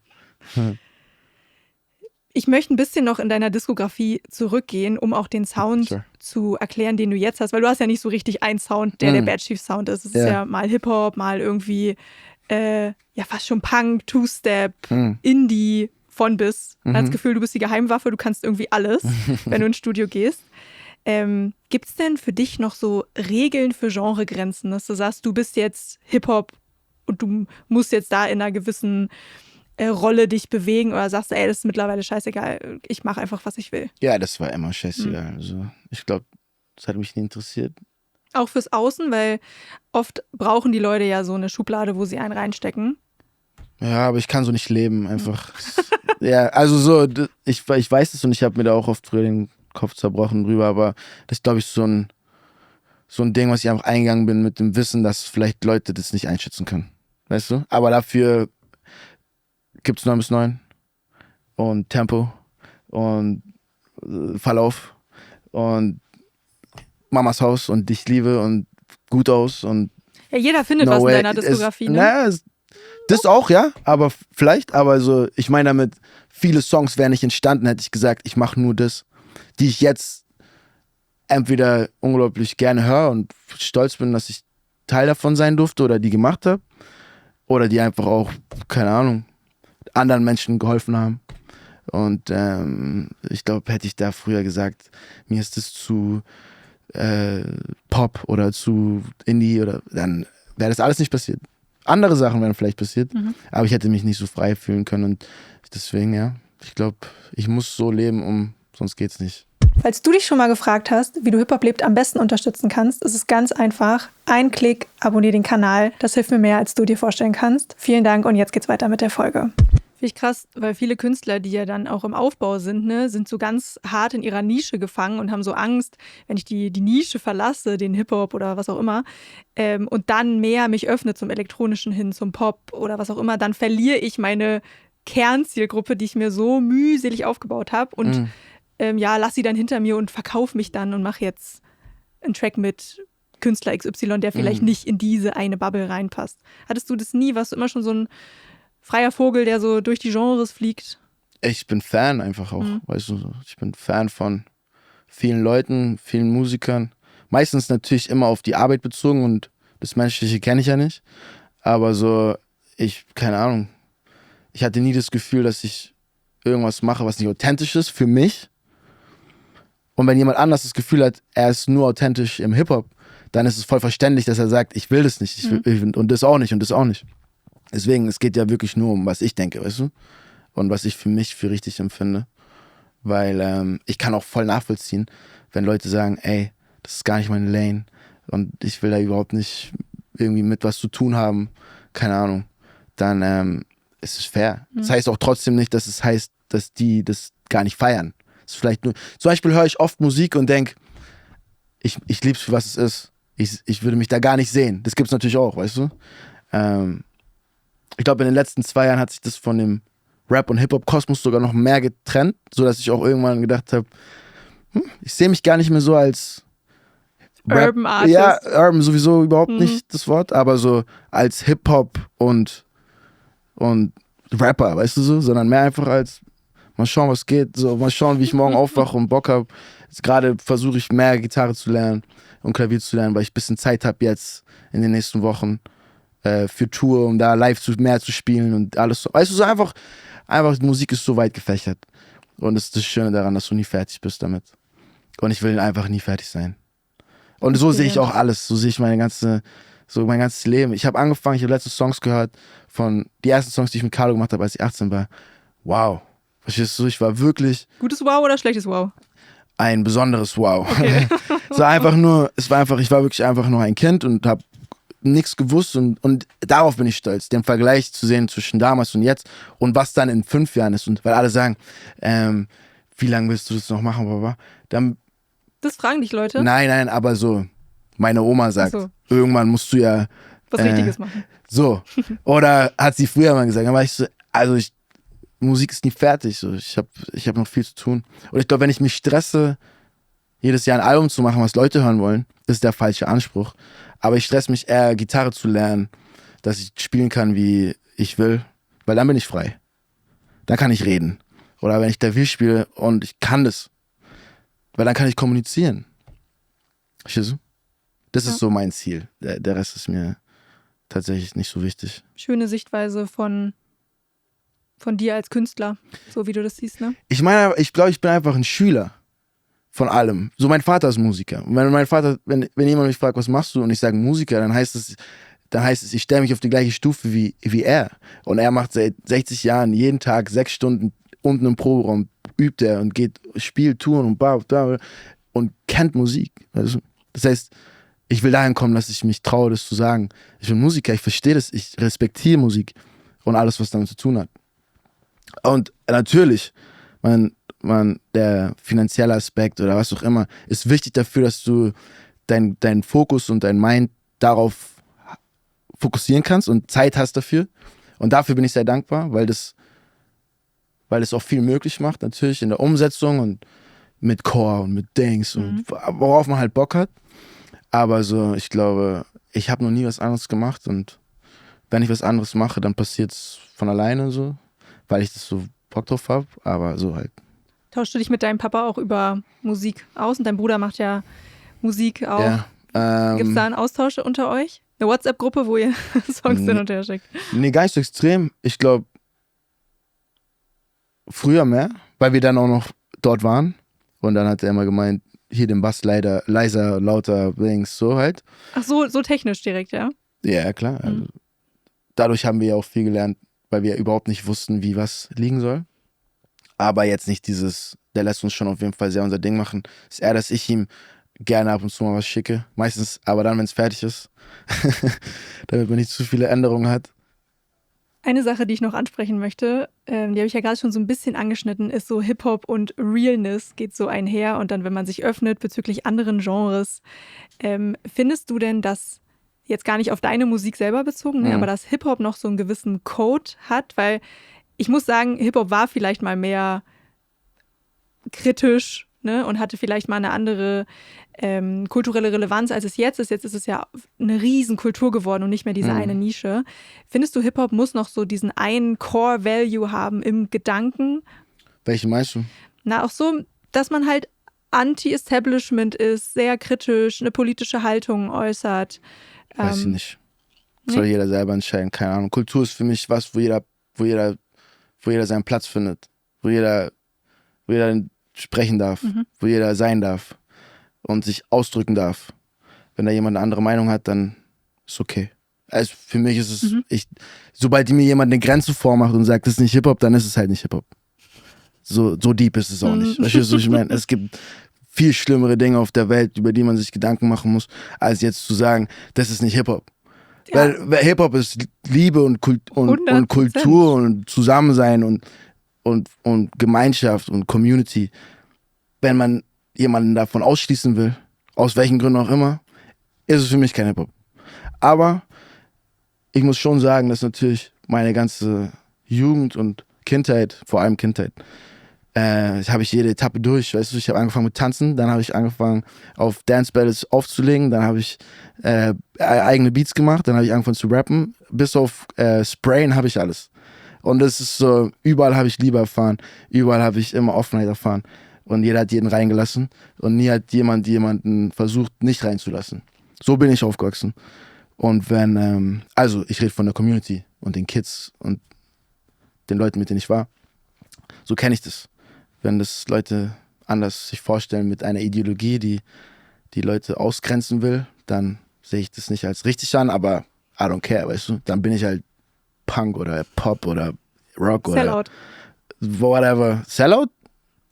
Ich möchte ein bisschen noch in deiner Diskografie zurückgehen, um auch den Sound
Sure.
zu erklären, den du jetzt hast, weil du hast ja nicht so richtig einen Sound, der Bad Chief Sound ist. Es ist ja mal Hip-Hop, mal irgendwie ja fast schon Punk, Two-Step, Indie, von bis. Man hat das Gefühl, du bist die Geheimwaffe, du kannst irgendwie alles, wenn du ins Studio gehst. Gibt es denn für dich noch so Regeln für Genregrenzen, dass du sagst, du bist jetzt Hip-Hop und du musst jetzt da in einer gewissen Rolle dich bewegen oder sagst du, ey, das ist mittlerweile scheißegal, ich mache einfach, was ich will?
Ja, das war immer scheißegal. Also, ich glaube, das hat mich nie interessiert.
Auch fürs Außen, weil oft brauchen die Leute ja so eine Schublade, wo sie einen reinstecken.
Ja, aber ich kann so nicht leben, einfach. Ja, also so, ich weiß es und ich habe mir da auch oft früher den Kopf zerbrochen drüber, aber das ist, glaube ich, so ein Ding, was ich einfach eingegangen bin mit dem Wissen, dass vielleicht Leute das nicht einschätzen können. Weißt du? Aber dafür gibt es 9 bis 9 und Tempo und Verlauf und Mamas Haus und Dich liebe und Gut aus und
Ja, jeder findet
No
was in
Way.
deiner Diskografie, ne?
Naja, das auch, ja, aber vielleicht, aber so, ich meine damit, viele Songs wären nicht entstanden, hätte ich gesagt, ich mache nur das, die ich jetzt entweder unglaublich gerne höre und stolz bin, dass ich Teil davon sein durfte oder die gemacht habe, oder die einfach auch, keine Ahnung, anderen Menschen geholfen haben. Und ich glaube, hätte ich da früher gesagt, mir ist das zu Pop oder zu Indie, oder dann wäre das alles nicht passiert. Andere Sachen wären vielleicht passiert, aber ich hätte mich nicht so frei fühlen können und deswegen, ja, ich glaube, ich muss so leben, sonst geht's nicht.
Falls du dich schon mal gefragt hast, wie du Hip-Hop lebt am besten unterstützen kannst, ist es ganz einfach. Ein Klick, abonniere den Kanal. Das hilft mir mehr, als du dir vorstellen kannst. Vielen Dank und jetzt geht's weiter mit der Folge. Finde ich krass, weil viele Künstler, die ja dann auch im Aufbau sind, ne, sind so ganz hart in ihrer Nische gefangen und haben so Angst, wenn ich die Nische verlasse, den Hip-Hop oder was auch immer, und dann mehr mich öffne zum Elektronischen hin, zum Pop oder was auch immer, dann verliere ich meine Kernzielgruppe, die ich mir so mühselig aufgebaut habe und ja, lass sie dann hinter mir und verkauf mich dann und mache jetzt einen Track mit Künstler XY, der vielleicht nicht in diese eine Bubble reinpasst. Hattest du das nie? Warst du immer schon so ein freier Vogel, der so durch die Genres fliegt?
Ich bin Fan einfach auch, weißt du, ich bin Fan von vielen Leuten, vielen Musikern. Meistens natürlich immer auf die Arbeit bezogen und das Menschliche kenne ich ja nicht. Aber so, keine Ahnung, ich hatte nie das Gefühl, dass ich irgendwas mache, was nicht authentisch ist für mich. Und wenn jemand anders das Gefühl hat, er ist nur authentisch im Hip-Hop, dann ist es voll verständlich, dass er sagt, ich will das nicht, ich will, und das auch nicht und das auch nicht. Deswegen, es geht ja wirklich nur um, was ich denke, weißt du? Und was ich für mich für richtig empfinde. Weil ich kann auch voll nachvollziehen, wenn Leute sagen, ey, das ist gar nicht meine Lane und ich will da überhaupt nicht irgendwie mit was zu tun haben, keine Ahnung, dann ist es fair. Das heißt auch trotzdem nicht, dass es heißt, dass die das gar nicht feiern. Das ist vielleicht nur, zum Beispiel höre ich oft Musik und denke, ich lieb's für was es ist. Ich würde mich da gar nicht sehen. Das gibt's natürlich auch, weißt du? Ich glaube, in den letzten 2 Jahren hat sich das von dem Rap- und Hip-Hop-Kosmos sogar noch mehr getrennt, sodass ich auch irgendwann gedacht habe, ich sehe mich gar nicht mehr so als
Urban Artist.
Ja, Urban sowieso überhaupt nicht das Wort, aber so als Hip-Hop und Rapper, weißt du so, sondern mehr einfach als mal schauen, was geht, so mal schauen, wie ich morgen aufwache und Bock habe. Gerade versuche ich mehr Gitarre zu lernen und Klavier zu lernen, weil ich ein bisschen Zeit habe jetzt in den nächsten Wochen für Tour, um da live mehr zu spielen und alles so. Weißt du, so einfach die Musik ist so weit gefächert. Und das ist das Schöne daran, dass du nie fertig bist damit. Und ich will einfach nie fertig sein. Und so sehe ich auch alles. So sehe ich meine ganze So mein ganzes Leben. Ich habe angefangen, ich habe letzte Songs gehört die ersten Songs, die ich mit Carlo gemacht habe, als ich 18 war. Wow. Verstehst du, ich war wirklich
Gutes Wow oder schlechtes Wow?
ein besonderes Wow.
Okay.
Ich war wirklich einfach nur ein Kind und habe nichts gewusst und darauf bin ich stolz, den Vergleich zu sehen zwischen damals und jetzt und was dann in 5 Jahren ist. Und weil alle sagen, wie lange willst du das noch machen, Papa? Dann,
Das fragen dich Leute?
nein, aber so, meine Oma sagt,
Ach so.
irgendwann musst du ja
Was Richtiges machen.
so. Oder hat sie früher mal gesagt, dann war ich so, Musik ist nie fertig, so. Ich hab noch viel zu tun. Und ich glaube, wenn ich mich stresse, jedes Jahr ein Album zu machen, was Leute hören wollen, ist der falsche Anspruch. Aber ich stress mich eher, Gitarre zu lernen, dass ich spielen kann, wie ich will, weil dann bin ich frei. Dann kann ich reden. Oder wenn ich Klavier spiele und ich kann das, weil dann kann ich kommunizieren. Verstehst du? Das ist so mein Ziel. Der Rest ist mir tatsächlich nicht so wichtig.
Schöne Sichtweise von dir als Künstler, so wie du das siehst, ne?
Ich meine, ich glaube, ich bin einfach ein Schüler von allem. So, mein Vater ist Musiker. Und wenn jemand mich fragt, was machst du? Und ich sage Musiker, dann heißt es, ich stelle mich auf die gleiche Stufe wie er. Und er macht seit 60 Jahren jeden Tag 6 Stunden unten im Proberaum, übt er und spielt Touren und bla, bla, und kennt Musik. Also, das heißt, ich will dahin kommen, dass ich mich traue, das zu sagen. Ich bin Musiker, ich verstehe das, ich respektiere Musik und alles, was damit zu tun hat. Und natürlich, der finanzielle Aspekt oder was auch immer, ist wichtig dafür, dass du deinen Fokus und dein Mind darauf fokussieren kannst und Zeit hast dafür. Und dafür bin ich sehr dankbar, weil das auch viel möglich macht, natürlich in der Umsetzung und mit Core und mit Dings und worauf man halt Bock hat. Aber so, ich glaube, ich habe noch nie was anderes gemacht und wenn ich was anderes mache, dann passiert es von alleine so, weil ich das so Bock drauf habe, aber so halt.
Tauschst du dich mit deinem Papa auch über Musik aus? Und dein Bruder macht ja Musik auch.
Ja,
Gibt es da einen Austausch unter euch? Eine WhatsApp-Gruppe, wo ihr Songs hin und her schickt?
Nee, gar nicht so extrem. Ich glaube, früher mehr, weil wir dann auch noch dort waren. Und dann hat er immer gemeint, hier den Bass leiser, lauter, Dings, so halt.
Ach so technisch direkt, ja?
Ja, klar. Also, dadurch haben wir ja auch viel gelernt, weil wir überhaupt nicht wussten, wie was liegen soll. Aber jetzt nicht der lässt uns schon auf jeden Fall sehr unser Ding machen. Ist eher, dass ich ihm gerne ab und zu mal was schicke. Meistens, aber dann, wenn es fertig ist. Damit man nicht zu viele Änderungen hat.
Eine Sache, die ich noch ansprechen möchte, die habe ich ja gerade schon so ein bisschen angeschnitten, ist so Hip-Hop und Realness geht so einher. Und dann, wenn man sich öffnet bezüglich anderen Genres, findest du denn, dass, jetzt gar nicht auf deine Musik selber bezogen, ne, aber dass Hip-Hop noch so einen gewissen Code hat? Weil ich muss sagen, Hip-Hop war vielleicht mal mehr kritisch, ne, und hatte vielleicht mal eine andere kulturelle Relevanz, als es jetzt ist. Jetzt ist es ja eine Riesenkultur geworden und nicht mehr diese eine Nische. Findest du, Hip-Hop muss noch so diesen einen Core-Value haben im Gedanken?
Welche meinst du?
Na, auch so, dass man halt anti-Establishment ist, sehr kritisch, eine politische Haltung äußert.
Weiß ich nicht. Soll jeder selber entscheiden, keine Ahnung. Kultur ist für mich was, wo jeder seinen Platz findet. Wo jeder sprechen darf, wo jeder sein darf und sich ausdrücken darf. Wenn da jemand eine andere Meinung hat, dann ist okay. Also für mich ist es, sobald mir jemand eine Grenze vormacht und sagt, das ist nicht Hip-Hop, dann ist es halt nicht Hip-Hop. So deep ist es auch nicht. Weißt du, ich meine, es gibt viel schlimmere Dinge auf der Welt, über die man sich Gedanken machen muss, als jetzt zu sagen, das ist nicht Hip-Hop. Ja. Weil Hip-Hop ist Liebe und Kultur und Zusammensein und Gemeinschaft und Community. Wenn man jemanden davon ausschließen will, aus welchen Gründen auch immer, ist es für mich kein Hip-Hop. Aber ich muss schon sagen, dass natürlich meine ganze Jugend und Kindheit, vor allem Kindheit, habe ich jede Etappe durch, weißt du, ich habe angefangen mit Tanzen, dann habe ich angefangen auf Dance Battles aufzulegen, dann habe ich eigene Beats gemacht, dann habe ich angefangen zu rappen, bis auf Sprayen habe ich alles. Und es ist so, überall habe ich Liebe erfahren, überall habe ich immer Offenheit erfahren und jeder hat jeden reingelassen und nie hat jemanden versucht, nicht reinzulassen. So bin ich aufgewachsen. Und wenn, also ich rede von der Community und den Kids und den Leuten, mit denen ich war, so kenne ich das. Wenn das Leute anders sich vorstellen mit einer Ideologie, die Leute ausgrenzen will, dann sehe ich das nicht als richtig an, aber I don't care, weißt du? Dann bin ich halt Punk oder Pop oder Rock
Sellout.
oder whatever. Sellout?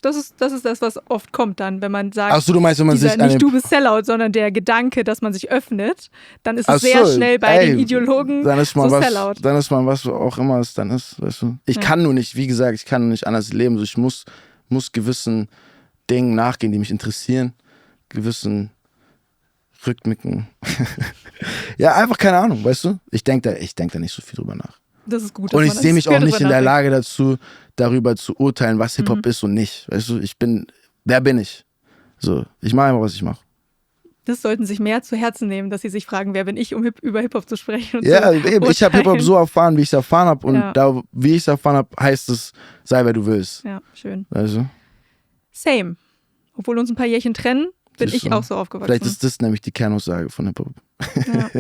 Das ist das, was oft kommt dann, wenn man sagt,
Ach so, du meinst, wenn man sich
nicht du bist Sellout, sondern der Gedanke, dass man sich öffnet, dann ist es sehr schnell bei den Ideologen
dann ist man
so
was,
Sellout.
Dann ist man was auch immer es dann ist, weißt du. Ich kann nur nicht, wie gesagt, ich kann nur nicht anders leben. So, ich muss gewissen Dingen nachgehen, die mich interessieren, gewissen Rückblicken. Ja, einfach keine Ahnung, weißt du. Ich denk da nicht so viel drüber nach.
Das ist gut.
Und ich sehe mich auch nicht in der Lage dazu, darüber zu urteilen, was Hip-Hop ist und nicht. Weißt du, wer bin ich? So, ich mache einfach, was ich mache.
Das sollten sich mehr zu Herzen nehmen, dass sie sich fragen, wer bin ich, um über Hip-Hop zu sprechen. Und
ja, eben. Ich habe Hip-Hop so erfahren, wie ich es erfahren habe. Und wie ich es erfahren habe, heißt es, sei wer du willst.
Ja, schön.
Also?
Same. Obwohl uns ein paar Jährchen trennen, bin ich auch so aufgewachsen.
Vielleicht ist das nämlich die Kernaussage von Hip-Hop.
Ja.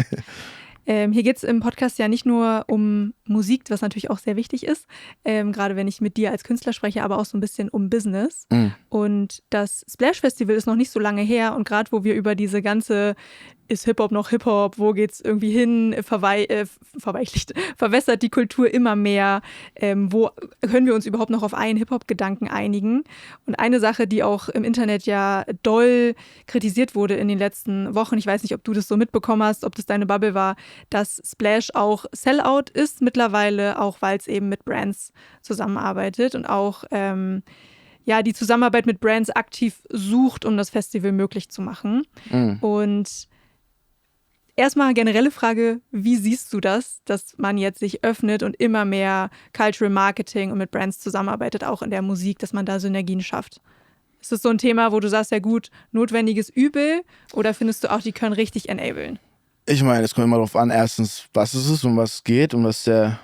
Hier geht es im Podcast ja nicht nur um Musik, was natürlich auch sehr wichtig ist, gerade wenn ich mit dir als Künstler spreche, aber auch so ein bisschen um Business. Und das Splash Festival ist noch nicht so lange her und gerade wo wir über diese ganze, ist Hip-Hop noch Hip-Hop, wo geht's irgendwie hin, verwässert die Kultur immer mehr, wo können wir uns überhaupt noch auf einen Hip-Hop-Gedanken einigen? Und eine Sache, die auch im Internet ja doll kritisiert wurde in den letzten Wochen, ich weiß nicht, ob du das so mitbekommen hast, ob das deine Bubble war, dass Splash auch Sellout ist mittlerweile, auch weil es eben mit Brands zusammenarbeitet und auch die Zusammenarbeit mit Brands aktiv sucht, um das Festival möglich zu machen. Und erstmal generelle Frage, wie siehst du das, dass man jetzt sich öffnet und immer mehr Cultural Marketing und mit Brands zusammenarbeitet, auch in der Musik, dass man da Synergien schafft? Ist das so ein Thema, wo du sagst, ja gut, notwendiges Übel, oder findest du auch, die können richtig enablen?
Ich meine, es kommt immer darauf an, erstens, was es ist, um was es geht und was der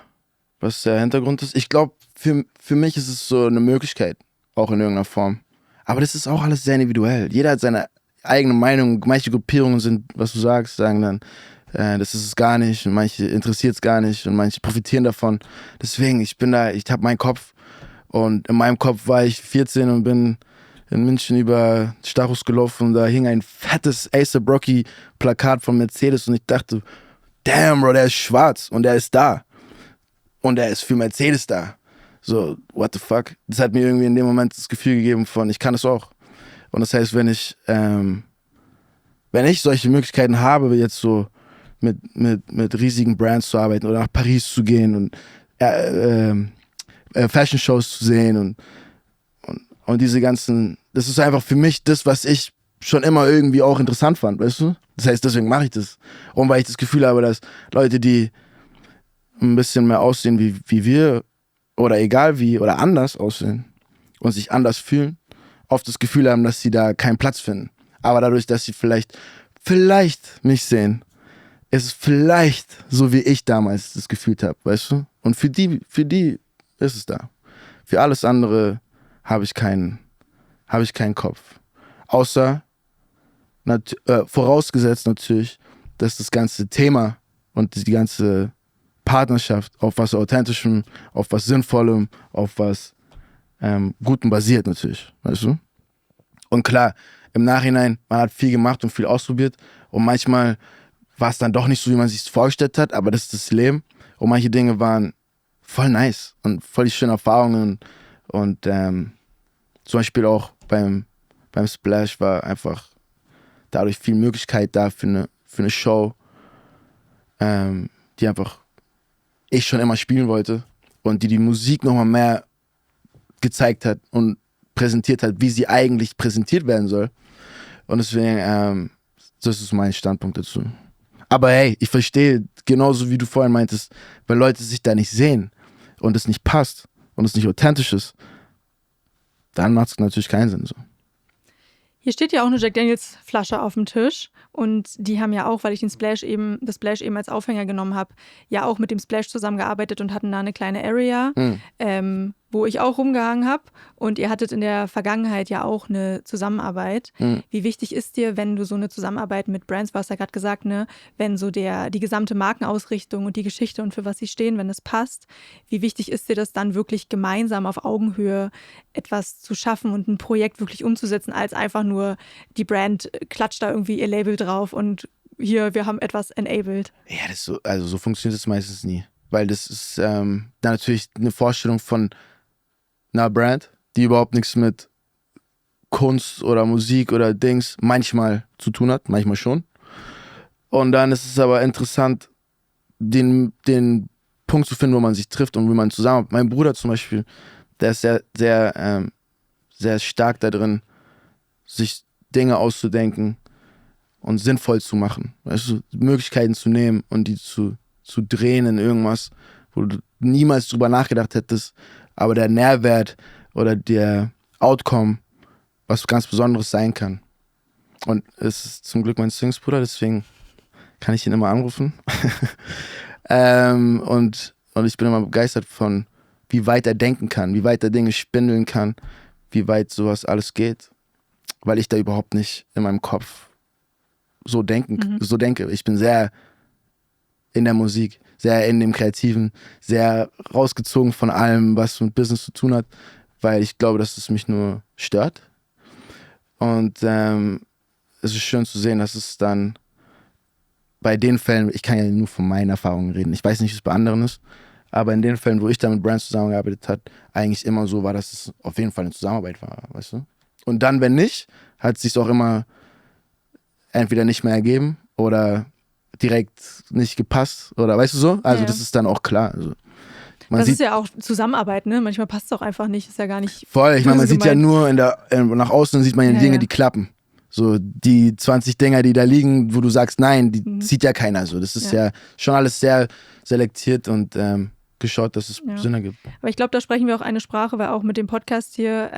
Hintergrund ist. Ich glaube, für mich ist es so eine Möglichkeit, auch in irgendeiner Form. Aber das ist auch alles sehr individuell. Jeder hat seine eigene Meinung. Manche Gruppierungen sind, was du sagst, sagen dann, das ist es gar nicht, und manche interessiert es gar nicht und manche profitieren davon. Deswegen, ich habe meinen Kopf, und in meinem Kopf war ich 14 und bin in München über Stachus gelaufen und da hing ein fettes A$AP Rocky Plakat von Mercedes und ich dachte, damn, Bro, der ist schwarz und der ist da. Und der ist für Mercedes da. So, what the fuck? Das hat mir irgendwie in dem Moment das Gefühl gegeben von, ich kann es auch. Und das heißt, wenn ich solche Möglichkeiten habe, jetzt so mit riesigen Brands zu arbeiten oder nach Paris zu gehen und Fashion-Shows zu sehen und diese ganzen, das ist einfach für mich das, was ich schon immer irgendwie auch interessant fand, weißt du? Das heißt, deswegen mache ich das. Und weil ich das Gefühl habe, dass Leute, die ein bisschen mehr aussehen wie wir oder egal wie oder anders aussehen und sich anders fühlen, oft das Gefühl haben, dass sie da keinen Platz finden. Aber dadurch, dass sie vielleicht mich sehen, ist es vielleicht so, wie ich damals das gefühlt habe, weißt du? Und für die ist es da. Für alles andere habe ich keinen Kopf. Außer, vorausgesetzt natürlich, dass das ganze Thema und die ganze Partnerschaft auf was Authentischem, auf was Sinnvollem, auf was Gutem basiert natürlich, weißt du? Und klar, im Nachhinein, man hat viel gemacht und viel ausprobiert und manchmal war es dann doch nicht so, wie man sich es vorgestellt hat, aber das ist das Leben und manche Dinge waren voll nice und voll die schönen Erfahrungen und zum Beispiel auch beim Splash war einfach dadurch viel Möglichkeit da für eine Show, die einfach ich schon immer spielen wollte und die Musik nochmal mehr gezeigt hat und präsentiert hat, wie sie eigentlich präsentiert werden soll. Und deswegen, das ist mein Standpunkt dazu. Aber hey, ich verstehe, genauso wie du vorhin meintest, weil Leute sich da nicht sehen und es nicht passt und es nicht authentisch ist, dann macht es natürlich keinen Sinn so.
Hier steht ja auch eine Jack Daniels Flasche auf dem Tisch und die haben ja auch, weil ich das Splash eben als Aufhänger genommen habe, ja auch mit dem Splash zusammengearbeitet und hatten da eine kleine Area, wo ich auch rumgehangen habe und ihr hattet in der Vergangenheit ja auch eine Zusammenarbeit. Wie wichtig ist dir, wenn du so eine Zusammenarbeit mit Brands, du hast ja gerade gesagt, ne, wenn so die gesamte Markenausrichtung und die Geschichte und für was sie stehen, wenn es passt, wie wichtig ist dir das dann wirklich gemeinsam auf Augenhöhe etwas zu schaffen und ein Projekt wirklich umzusetzen, als einfach nur die Brand klatscht da irgendwie ihr Label drauf und hier, wir haben etwas enabled.
Ja, so funktioniert es meistens nie. Weil das ist dann natürlich eine Vorstellung von einer Brand, die überhaupt nichts mit Kunst oder Musik oder Dings manchmal zu tun hat, manchmal schon. Und dann ist es aber interessant, den Punkt zu finden, wo man sich trifft und wie man zusammen. Mein Bruder zum Beispiel, der ist sehr, sehr, sehr stark da drin, sich Dinge auszudenken und sinnvoll zu machen. Weißt du, Möglichkeiten zu nehmen und die zu drehen in irgendwas, wo du niemals drüber nachgedacht hättest, aber der Nährwert oder der Outcome was ganz Besonderes sein kann. Und es ist zum Glück mein Zwillingsbruder, deswegen kann ich ihn immer anrufen. Und ich bin immer begeistert von, wie weit er denken kann, wie weit er Dinge spindeln kann, wie weit sowas alles geht. Weil ich da überhaupt nicht in meinem Kopf so denke. Ich bin sehr in der Musik, sehr in dem Kreativen, sehr rausgezogen von allem, was mit Business zu tun hat, weil ich glaube, dass es mich nur stört. Und es ist schön zu sehen, dass es dann bei den Fällen, ich kann ja nur von meinen Erfahrungen reden, ich weiß nicht, wie es bei anderen ist, aber in den Fällen, wo ich da mit Brands zusammengearbeitet habe, eigentlich immer so war, dass es auf jeden Fall eine Zusammenarbeit war, weißt du? Und dann, wenn nicht, hat es sich auch immer entweder nicht mehr ergeben oder direkt nicht gepasst oder weißt du so? Also das ist dann auch klar. Also,
das ist ja auch Zusammenarbeit, ne? Manchmal passt es auch einfach nicht, ist ja gar nicht
voll, ich meine, man sieht ja nur nach außen sieht man ja Dinge,
ja.
die klappen. So die 20 Dinger, die da liegen, wo du sagst, nein, die sieht ja keiner so. Das ist ja schon alles sehr selektiert und geschaut, dass es Sinn ergibt.
Aber ich glaube, da sprechen wir auch eine Sprache, weil auch mit dem Podcast hier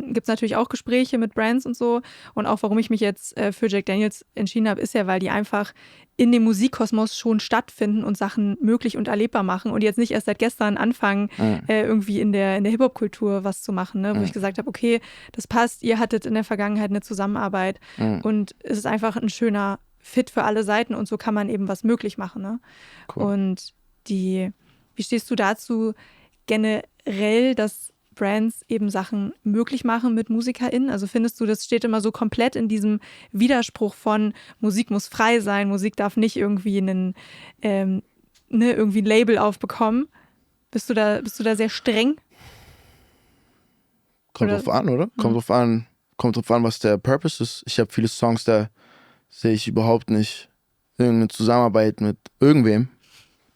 gibt es natürlich auch Gespräche mit Brands und so. Und auch warum ich mich jetzt für Jack Daniels entschieden habe, ist ja, weil die einfach in dem Musikkosmos schon stattfinden und Sachen möglich und erlebbar machen und jetzt nicht erst seit gestern anfangen, irgendwie in der Hip-Hop-Kultur was zu machen, ne? Wo ich gesagt habe, okay, das passt, ihr hattet in der Vergangenheit eine Zusammenarbeit und es ist einfach ein schöner Fit für alle Seiten und so kann man eben was möglich machen, ne? Cool. Und wie stehst du dazu generell, dass Brands eben Sachen möglich machen mit MusikerInnen? Also findest du, das steht immer so komplett in diesem Widerspruch von Musik muss frei sein, Musik darf nicht irgendwie irgendwie ein Label aufbekommen? Bist du da sehr streng?
Kommt drauf an, oder? Kommt drauf an, was der Purpose ist. Ich habe viele Songs, da sehe ich überhaupt nicht irgendeine Zusammenarbeit mit irgendwem.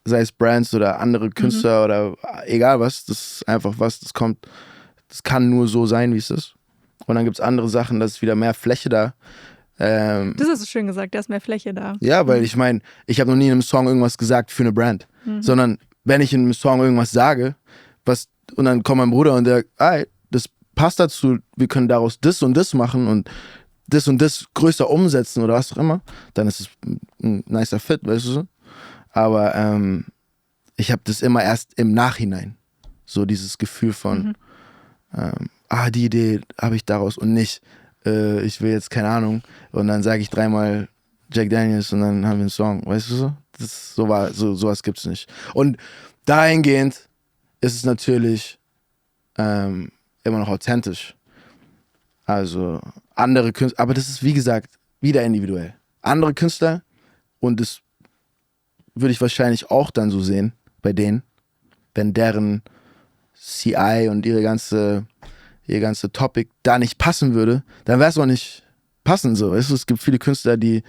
Sei es Brands oder andere Künstler oder egal was, das ist einfach was, das kann nur so sein, wie es ist. Und dann gibt es andere Sachen, da ist wieder mehr Fläche da.
Das hast du schön gesagt, da ist mehr Fläche da.
Ja, weil ich meine, ich habe noch nie in einem Song irgendwas gesagt für eine Brand, sondern wenn ich in einem Song irgendwas sage, und dann kommt mein Bruder und der, das passt dazu, wir können daraus das und das machen und das größer umsetzen oder was auch immer, dann ist es ein nicer Fit, weißt du so? Aber ich habe das immer erst im Nachhinein. So dieses Gefühl von, die Idee habe ich daraus und nicht, ich will jetzt, keine Ahnung, und dann sage ich 3-mal Jack Daniels und dann haben wir einen Song, weißt du so? Sowas gibt's nicht. Und dahingehend ist es natürlich immer noch authentisch. Also andere Künstler, aber das ist wie gesagt wieder individuell. Andere Künstler und das würde ich wahrscheinlich auch dann so sehen bei denen, wenn deren CI und ihr ganze Topic da nicht passen würde, dann wäre es auch nicht passend so. Es gibt viele Künstler, die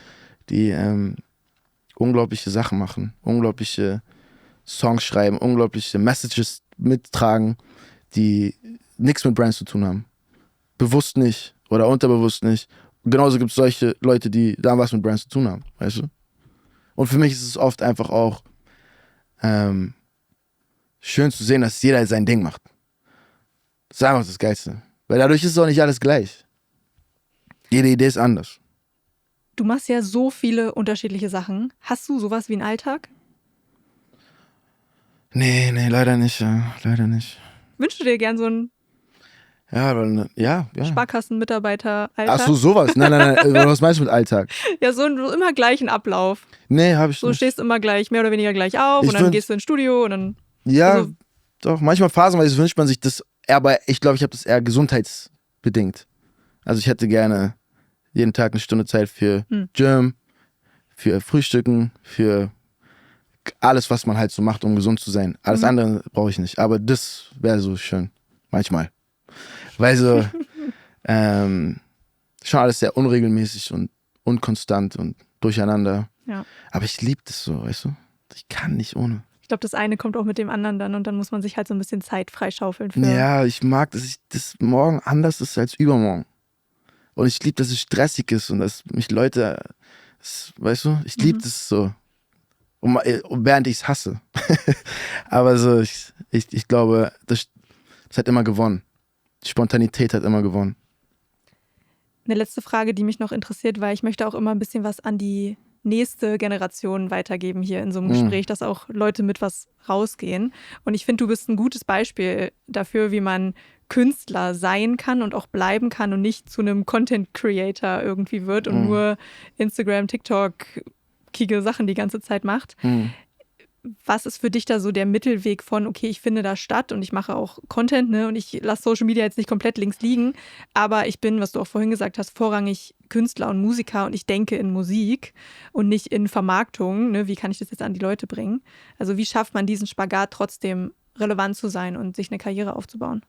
unglaubliche Sachen machen, unglaubliche Songs schreiben, unglaubliche Messages mittragen, die nichts mit Brands zu tun haben. Bewusst nicht oder unterbewusst nicht. Genauso gibt es solche Leute, die da was mit Brands zu tun haben, weißt du? Und für mich ist es oft einfach auch schön zu sehen, dass jeder sein Ding macht. Das ist einfach das Geilste. Weil dadurch ist es auch nicht alles gleich. Jede Idee ist anders.
Du machst ja so viele unterschiedliche Sachen. Hast du sowas wie einen Alltag?
Nee, leider nicht. Ja, leider nicht.
Wünschst du dir gern so einen
ja.
Sparkassenmitarbeiter-Alltag?
Ach so, sowas. Nein. Was meinst du mit Alltag?
Ja, so immer gleichen Ablauf.
Nee, habe ich
so
nicht.
So stehst du immer gleich, mehr oder weniger gleich auf und dann gehst du ins Studio und dann...
Ja, also, doch. Manchmal phasenweise wünscht man sich das, aber ich glaube, ich habe das eher gesundheitsbedingt. Also ich hätte gerne jeden Tag eine Stunde Zeit für Gym, für Frühstücken, für alles, was man halt so macht, um gesund zu sein. Alles andere brauche ich nicht. Aber das wäre so schön. Manchmal. Weil so schon alles sehr unregelmäßig und unkonstant und durcheinander.
Ja.
Aber ich liebe das so, weißt du? Ich kann nicht ohne.
Ich glaube, das eine kommt auch mit dem anderen dann und dann muss man sich halt so ein bisschen Zeit freischaufeln für.
Ja, ich mag, dass das morgen anders ist als übermorgen. Und ich liebe, dass es stressig ist und dass mich Leute, weißt du, ich liebe das so. Und während ich es hasse. Aber so, ich glaube, das hat immer gewonnen. Die Spontanität hat immer gewonnen.
Eine letzte Frage, die mich noch interessiert, weil ich möchte auch immer ein bisschen was an die nächste Generation weitergeben hier in so einem Gespräch, dass auch Leute mit was rausgehen. Und ich finde, du bist ein gutes Beispiel dafür, wie man Künstler sein kann und auch bleiben kann und nicht zu einem Content-Creator irgendwie wird und nur Instagram, TikTok-kige Sachen die ganze Zeit macht. Was ist für dich da so der Mittelweg von, okay, ich finde da statt und ich mache auch Content, ne, und ich lasse Social Media jetzt nicht komplett links liegen, aber ich bin, was du auch vorhin gesagt hast, vorrangig Künstler und Musiker und ich denke in Musik und nicht in Vermarktung, ne, wie kann ich das jetzt an die Leute bringen? Also wie schafft man diesen Spagat trotzdem relevant zu sein und sich eine Karriere aufzubauen?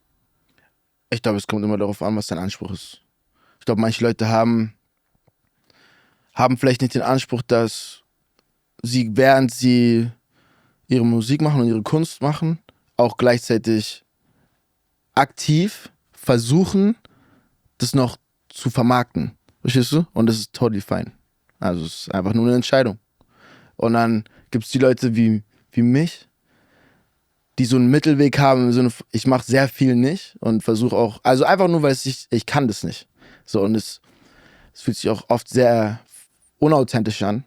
Ich glaube, es kommt immer darauf an, was dein Anspruch ist. Ich glaube, manche Leute haben vielleicht nicht den Anspruch, dass sie, während sie ihre Musik machen und ihre Kunst machen, auch gleichzeitig aktiv versuchen, das noch zu vermarkten. Verstehst du? Und das ist totally fine. Also es ist einfach nur eine Entscheidung. Und dann gibt es die Leute wie mich, die so einen Mittelweg haben, im Sinne von, ich mache sehr viel nicht und versuche auch, also einfach nur, weil ich kann das nicht. So, und es fühlt sich auch oft sehr unauthentisch an.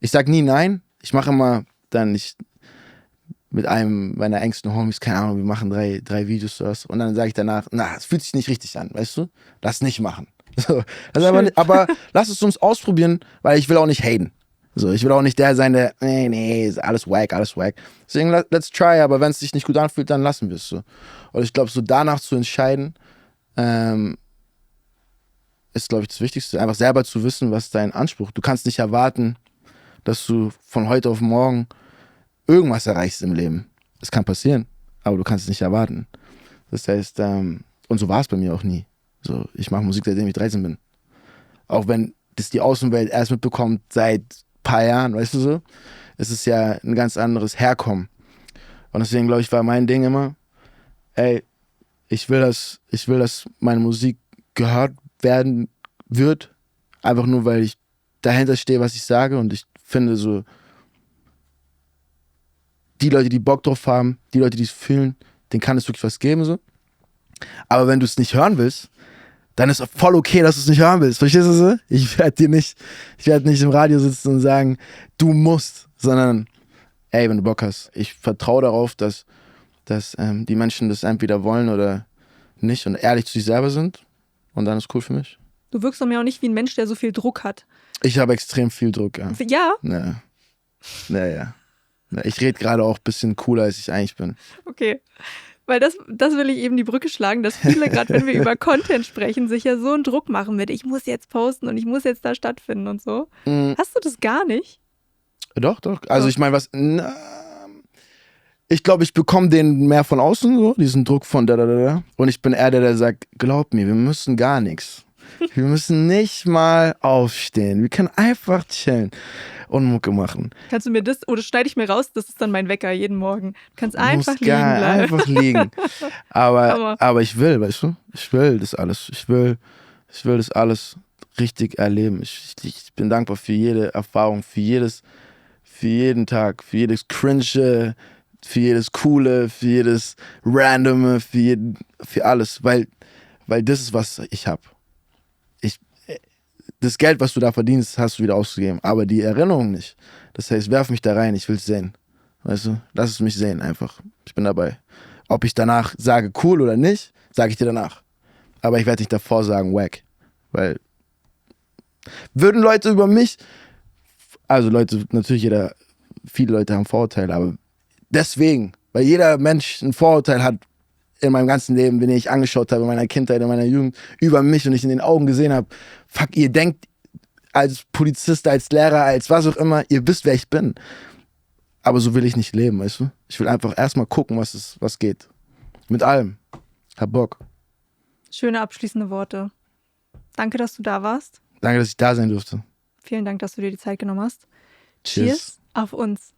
Ich sag nie nein, ich mache immer dann nicht mit einem meiner engsten Homies, keine Ahnung, wir machen drei Videos oder was. Und dann sage ich danach, es fühlt sich nicht richtig an, weißt du? Lass nicht machen. So, aber lass es uns ausprobieren, weil ich will auch nicht haten. So, ich will auch nicht der sein, der, nee, ist alles wack. Deswegen, let's try, aber wenn es sich nicht gut anfühlt, dann lassen wir es so. Und ich glaube, so danach zu entscheiden, ist, glaube ich, das Wichtigste. Einfach selber zu wissen, was dein Anspruch ist. Du kannst nicht erwarten, dass du von heute auf morgen irgendwas erreichst im Leben. Das kann passieren, aber du kannst es nicht erwarten. Das heißt, und so war es bei mir auch nie. So, ich mache Musik, seitdem ich 13 bin. Auch wenn das die Außenwelt erst mitbekommt seit ein paar Jahren, weißt du so, es ist ja ein ganz anderes Herkommen. Und deswegen, glaube ich, war mein Ding immer, ich will, dass meine Musik gehört werden wird, einfach nur, weil ich dahinter stehe, was ich sage, und ich finde so, die Leute, die Bock drauf haben, die Leute, die es fühlen, denen kann es wirklich was geben, so. Aber wenn du es nicht hören willst, dann ist voll okay, dass du es nicht hören willst. Verstehst du so? Ich werde nicht im Radio sitzen und sagen, du musst, sondern, wenn du Bock hast. Ich vertraue darauf, dass die Menschen das entweder wollen oder nicht und ehrlich zu sich selber sind. Und dann ist cool für mich.
Du wirkst doch mir auch nicht wie ein Mensch, der so viel Druck hat.
Ich habe extrem viel Druck, ja.
Ja?
Ja. Ich rede gerade auch ein bisschen cooler, als ich eigentlich bin. Okay.
Weil das will ich eben die Brücke schlagen, dass viele, gerade wenn wir über Content sprechen, sich ja so einen Druck machen mit, ich muss jetzt posten und ich muss jetzt da stattfinden und so. Hast du das gar nicht?
Doch. Also ich meine, ich glaube, ich bekomme den mehr von außen, so, diesen Druck von da. Und ich bin eher der sagt, glaub mir, wir müssen gar nichts. Wir müssen nicht mal aufstehen. Wir können einfach chillen und Mucke machen.
Kannst du mir das, oder schneide ich mir raus, das ist dann mein Wecker jeden Morgen. Du kannst einfach liegen bleiben.
Einfach liegen. Aber ich will, weißt du? Ich will das alles. Ich will das alles richtig erleben. Ich bin dankbar für jede Erfahrung, für jeden Tag, für jedes Cringe, für jedes Coole, für jedes Randome, für alles. Weil das ist, was ich habe. Das Geld, was du da verdienst, hast du wieder ausgegeben, aber die Erinnerung nicht. Das heißt, werf mich da rein, ich will es sehen. Weißt du, lass es mich sehen einfach. Ich bin dabei. Ob ich danach sage cool oder nicht, sage ich dir danach. Aber ich werde nicht davor sagen wack. Weil würden Leute über mich, also Leute, natürlich viele Leute haben Vorurteile, aber deswegen, weil jeder Mensch ein Vorurteil hat in meinem ganzen Leben, wenn ich angeschaut habe, in meiner Kindheit, in meiner Jugend, über mich und ich in den Augen gesehen habe, fuck, ihr denkt, als Polizist, als Lehrer, als was auch immer, ihr wisst, wer ich bin. Aber so will ich nicht leben, weißt du? Ich will einfach erstmal gucken, was geht. Mit allem. Hab Bock.
Schöne abschließende Worte. Danke, dass du da warst.
Danke, dass ich da sein durfte.
Vielen Dank, dass du dir die Zeit genommen hast.
Cheers.
Cheers auf uns.